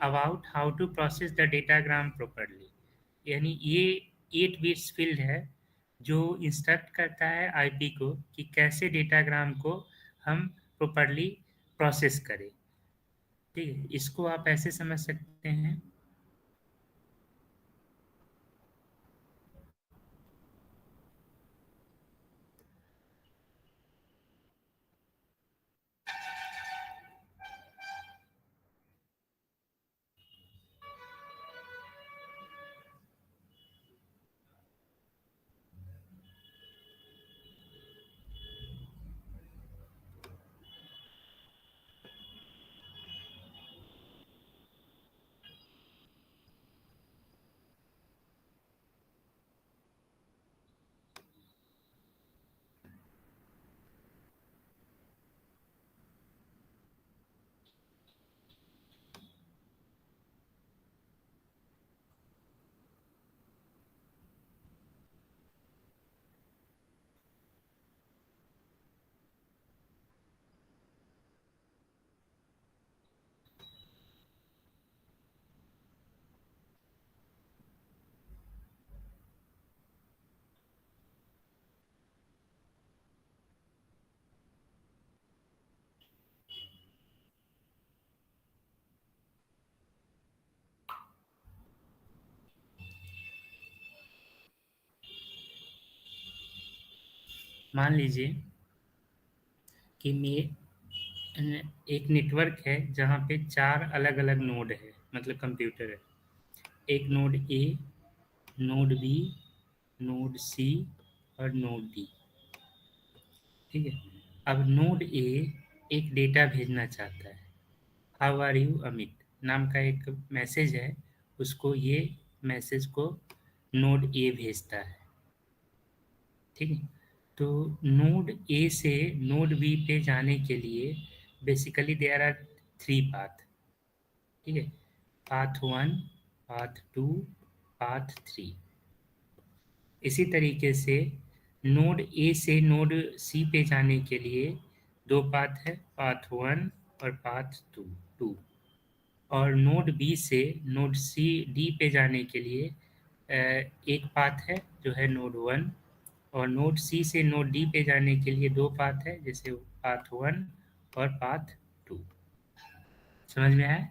about how to process the datagram properly. यानी ये 8 बिट्स फील्ड है जो इंस्ट्रक्ट करता है आईपी को कि कैसे डेटाग्राम को हम प्रॉपरली प्रोसेस करें, ठीक है। इसको आप ऐसे समझ सकते हैं, मान लीजिए कि एक नेटवर्क है जहाँ पे 4 अलग अलग नोड है, मतलब कंप्यूटर है। एक node A, node B, node C और नोड डी। ठीक है। अब नोड ए एक डेटा भेजना चाहता है, हाउ आर यू अमित नाम का एक मैसेज है, उसको ये मैसेज को नोड ए भेजता है। ठीक है। तो नोड ए से नोड बी पे जाने के लिए बेसिकली देयर आर 3 पाथ। ठीक है। Path 1, path 2, path 3। इसी तरीके से नोड ए से नोड सी पे जाने के लिए 2 पाथ है, पाथ 1 और पाथ 2। और नोड बी से नोड सी डी पे जाने के लिए एक पाथ है जो है नोड 1, और नोड सी से नोड डी पे जाने के लिए 2 पाथ है, जैसे पाथ 1 और पाथ 2। समझ में आया?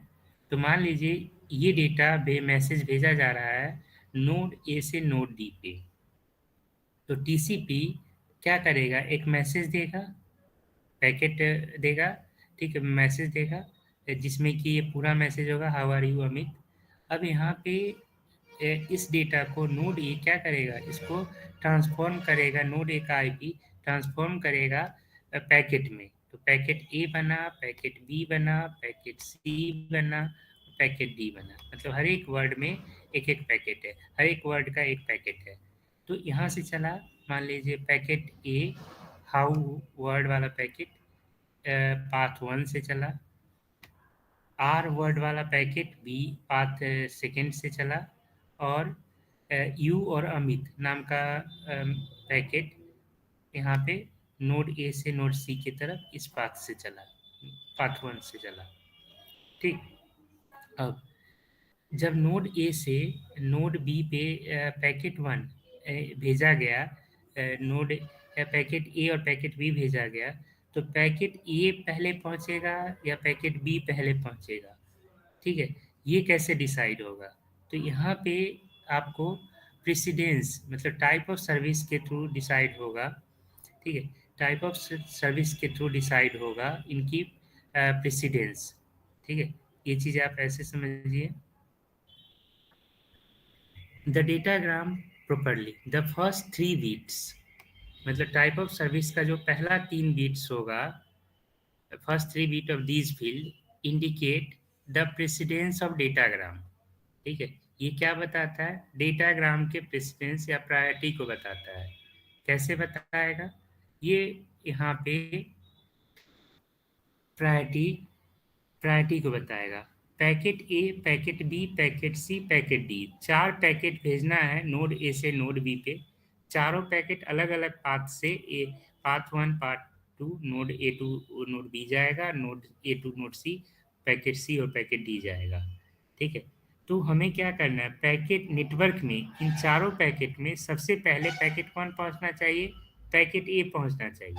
तो मान लीजिए ये डेटा मैसेज भेजा जा रहा है नोड ए से नोड डी पे। तो टीसीपी क्या करेगा, एक मैसेज देगा, पैकेट देगा। ठीक है, मैसेज देगा जिसमें कि ये पूरा मैसेज होगा, हाउ आर यू अमित। अब यहाँ पे इस डेटा को नोड ए क्या करेगा, इसको ट्रांसफॉर्म करेगा, नोड ए का आईपी ट्रांसफॉर्म करेगा पैकेट में। तो पैकेट ए बना, पैकेट बी बना, पैकेट सी बना, पैकेट डी बना। मतलब हर एक वर्ड में एक एक पैकेट है, हर एक वर्ड का एक पैकेट है। तो यहाँ से चला, मान लीजिए पैकेट ए हाउ वर्ड वाला पैकेट पाथ 1 से चला, आर वर्ड वाला पैकेट बी पाथ सेकेंड से चला, और यू और अमित नाम का पैकेट यहाँ पे नोड ए से नोड सी की तरफ इस पाथ से चला, पाथ 1 से चला। ठीक। अब जब नोड ए से नोड बी पे पैकेट 1 भेजा गया, नोड पैकेट ए और पैकेट बी भेजा गया, तो पैकेट ए पहले पहुंचेगा या पैकेट बी पहले पहुंचेगा? ठीक है, ये कैसे डिसाइड होगा? तो यहाँ पे आपको प्रेसिडेंस मतलब टाइप ऑफ सर्विस के थ्रू डिसाइड होगा। ठीक है, टाइप ऑफ सर्विस के थ्रू डिसाइड होगा इनकी प्रेसिडेंस। ठीक है, ये चीज़ आप ऐसे समझिए। The datagram properly the first 3 bits, मतलब टाइप ऑफ सर्विस का जो पहला 3 बीट्स होगा, first 3 bit of this field indicate the precedence of datagram. ठीक है, ये क्या बताता है, डेटाग्राम के प्रेसिडेंस या प्रायोरिटी को बताता है। कैसे बताएगा ये, यहाँ पे प्रायोरिटी को बताएगा। पैकेट ए, पैकेट बी, पैकेट सी, पैकेट डी, 4 पैकेट भेजना है नोड ए से नोड बी पे। चारों पैकेट अलग अलग पाथ से, path 1 path 2 node A to node B जाएगा, node A to node C, packet C और पैकेट डी जाएगा। ठीक है, तो हमें क्या करना है, पैकेट नेटवर्क में इन चारों पैकेट में सबसे पहले पैकेट कौन पहुंचना चाहिए, पैकेट ए पहुंचना चाहिए।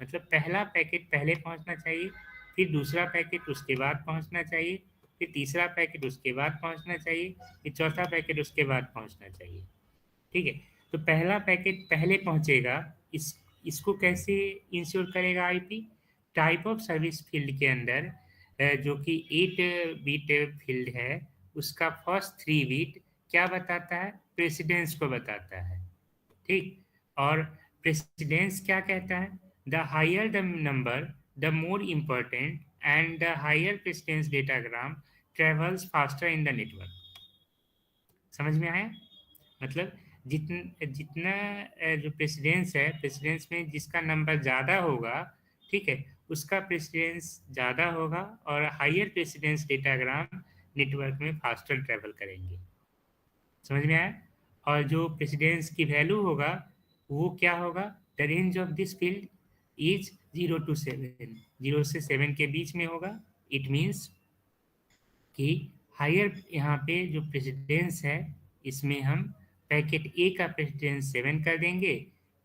मतलब पहला पैकेट पहले पहुंचना चाहिए, फिर दूसरा पैकेट उसके बाद पहुंचना चाहिए, फिर तीसरा पैकेट उसके बाद पहुंचना चाहिए, फिर चौथा पैकेट उसके बाद पहुंचना चाहिए। ठीक है, तो पहला पैकेट पहले पहुंचेगा, इसको कैसे इंश्योर करेगा IP, type of service field के अंदर जो कि 8 बीट फील्ड है, उसका फर्स्ट 3 बीट क्या बताता है, प्रेसिडेंस को बताता है। ठीक, और प्रेसिडेंस क्या कहता है, the higher the number the more important and the higher precedence datagram travels faster in the network. समझ में आया? मतलब जितना जो प्रेसिडेंस है, प्रेसिडेंस में जिसका नंबर ज़्यादा होगा, ठीक है, उसका प्रेसिडेंस ज़्यादा होगा, और हायर प्रेसिडेंस डेटाग्राम नेटवर्क में फास्टर ट्रेवल करेंगे। समझ में आया? और जो प्रेसिडेंस की वैल्यू होगा वो क्या होगा, the range of this field is 0 to 7, 0 से 7 के बीच में होगा। इट मीन्स कि हायर यहाँ पे जो प्रेसिडेंस है, इसमें हम पैकेट ए का प्रेसिडेंस 7 कर देंगे,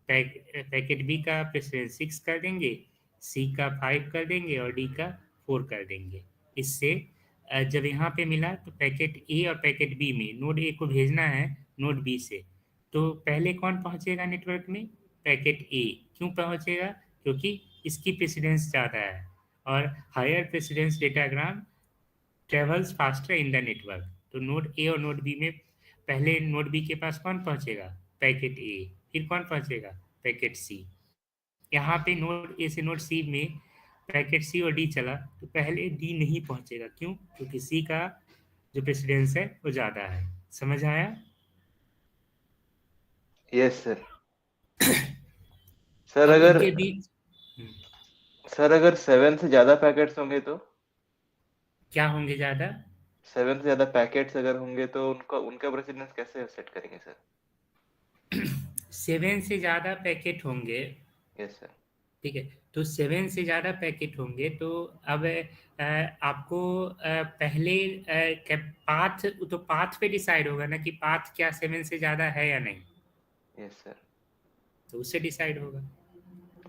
पैकेट बी का प्रेसिडेंस 6 कर देंगे, सी का 5 कर देंगे और डी का 4 कर देंगे। इससे जब यहाँ पे मिला तो पैकेट ए और पैकेट बी में नोड ए को भेजना है नोड बी से, तो पहले कौन पहुँचेगा नेटवर्क में, पैकेट ए। क्यों पहुंचेगा? क्योंकि इसकी प्रेसिडेंस ज़्यादा है और higher precedence datagram travels faster in the network. तो नोड ए और नोड बी में पहले नोड बी के पास कौन पहुंचेगा? पैकेट ए। फिर कौन पहुंचेगा? पैकेट सी। यहाँ पे नोड ए से नोड सी में पैकेट सी और डी चला तो पहले डी नहीं पहुंचेगा। क्यों? क्योंकि सी का जो प्रेसिडेंस है वो ज़्यादा है। समझ आया? Yes sir. सर अब अगर इनके बीच सर अगर 7 से ज्यादा पैकेट्स होंगे तो क्या होंगे ज़्यादा? 7 से ज्यादा पैकेट्स अगर होंगे तो उनका उनका प्रेसिडेंस कैसे सेट करेंगे सर? 7 से ज़्यादा पैकेट होंगे, यस सर। ठीक है। तो 7 से ज़्यादा पैकेट होंगे तो अब आपको पहले पाथ, तो पाथ पे डिसाइड होगा ना कि पाथ क्या 7 से ज़्यादा है या नहीं, यस सर। तो उससे डिसाइड होगा।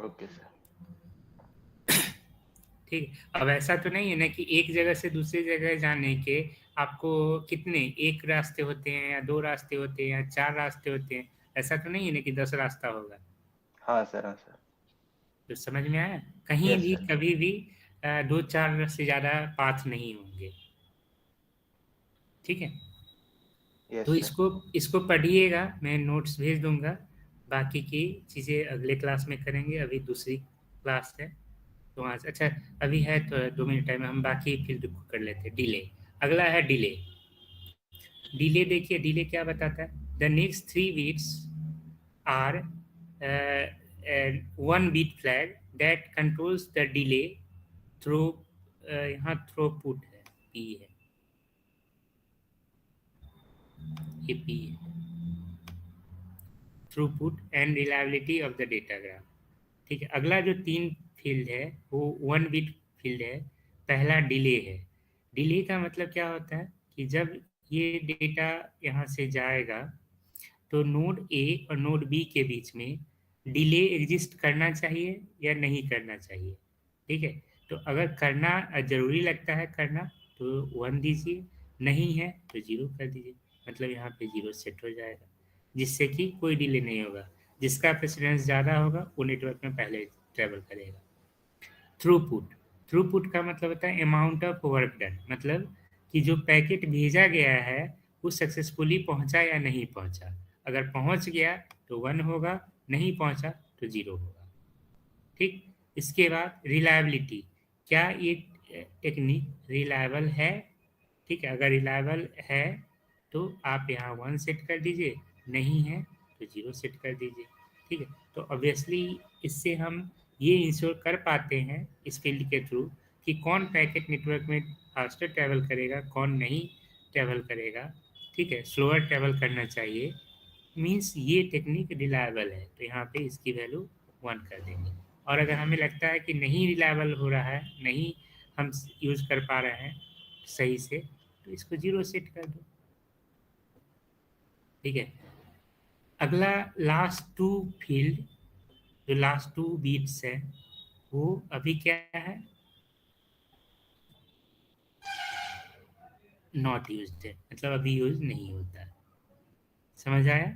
Okay sir. ठीक है। अब ऐसा तो नहीं है ना कि एक जगह से दूसरी जगह जाने के आपको कितने, एक रास्ते होते हैं या 2 रास्ते होते हैं या 4 रास्ते होते हैं। ऐसा तो नहीं है ना कि 10 रास्ता होगा। हाँ सर, हाँ सर। तो समझ में आया? कहीं यस भी सर। कभी भी 2-4 से ज़्यादा पाथ नहीं होंगे। ठीक है। यस तो सर। इसको पढ़िएगा, मैं नोट्स भेज दूंगा। बाकी की चीज़ें अगले क्लास में करेंगे, अभी दूसरी क्लास है तो आज अच्छा अभी है तो 2 मिनट टाइम, हम बाकी फील्ड को कर लेते हैं। डिले, अगला है डिले। डिले देखिए, डिले क्या बताता है? The next 3 bits are 1 bit flag that controls the delay through, यहाँ थ्रूपुट है, पी है, ये पी है, throughput and reliability of the datagram. ठीक है। अगला जो 3 फील्ड है वो 1 बिट फील्ड है। पहला डिले है। डिले का मतलब क्या होता है कि जब ये डेटा यहाँ से जाएगा तो नोड ए और नोड बी के बीच में डिले एग्जिस्ट करना चाहिए या नहीं करना चाहिए। ठीक है। तो अगर करना जरूरी लगता है करना तो 1 दीजिए, नहीं है तो 0 कर दीजिए। मतलब यहाँ पे 0 सेट हो जाएगा, जिससे कि कोई डिले नहीं होगा। जिसका प्रेसिडेंस ज़्यादा होगा वो नेटवर्क में पहले ट्रेवल करेगा। थ्रूपुट, थ्रूपुट का मतलब होता है अमाउंट ऑफ वर्क डन, मतलब कि जो पैकेट भेजा गया है वो सक्सेसफुली पहुंचा या नहीं पहुंचा। अगर पहुंच गया तो 1 होगा, नहीं पहुंचा तो 0 होगा। ठीक। इसके बाद रिलायबिलिटी, क्या ये टेक्निक रिलायबल है? ठीक है। अगर रिलायबल है तो आप यहाँ 1 सेट कर दीजिए, नहीं है तो 0 सेट कर दीजिए। ठीक है। तो ऑब्वियसली इससे हम ये इंश्योर कर पाते हैं इस फील्ड के थ्रू कि कौन पैकेट नेटवर्क में फास्टर ट्रैवल करेगा, कौन नहीं ट्रैवल करेगा। ठीक है। स्लोअर ट्रैवल करना चाहिए, मीन्स ये टेक्निक रिलायबल है, तो यहाँ पे इसकी वैल्यू 1 कर देंगे। और अगर हमें लगता है कि नहीं रिलायबल हो रहा है, नहीं हम यूज़ कर पा रहे हैं सही से, तो इसको 0 सेट कर दो। ठीक है। अगला लास्ट 2 फील्ड, जो लास्ट 2 बीट्स है वो अभी क्या है? नॉट यूज्ड है, मतलब अभी यूज नहीं होता है। समझ आया?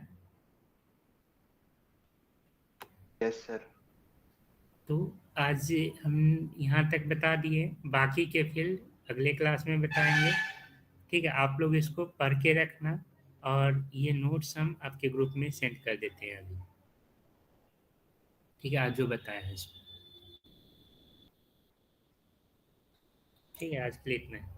Yes sir. तो आज हम यहाँ तक बता दिए, बाकी के फील्ड अगले क्लास में बताएंगे। ठीक है। आप लोग इसको पढ़ के रखना और ये नोट्स हम आपके ग्रुप में सेंड कर देते हैं अभी। ठीक है। आज जो बताया है इसमें। ठीक है। आज के लिए इतना है।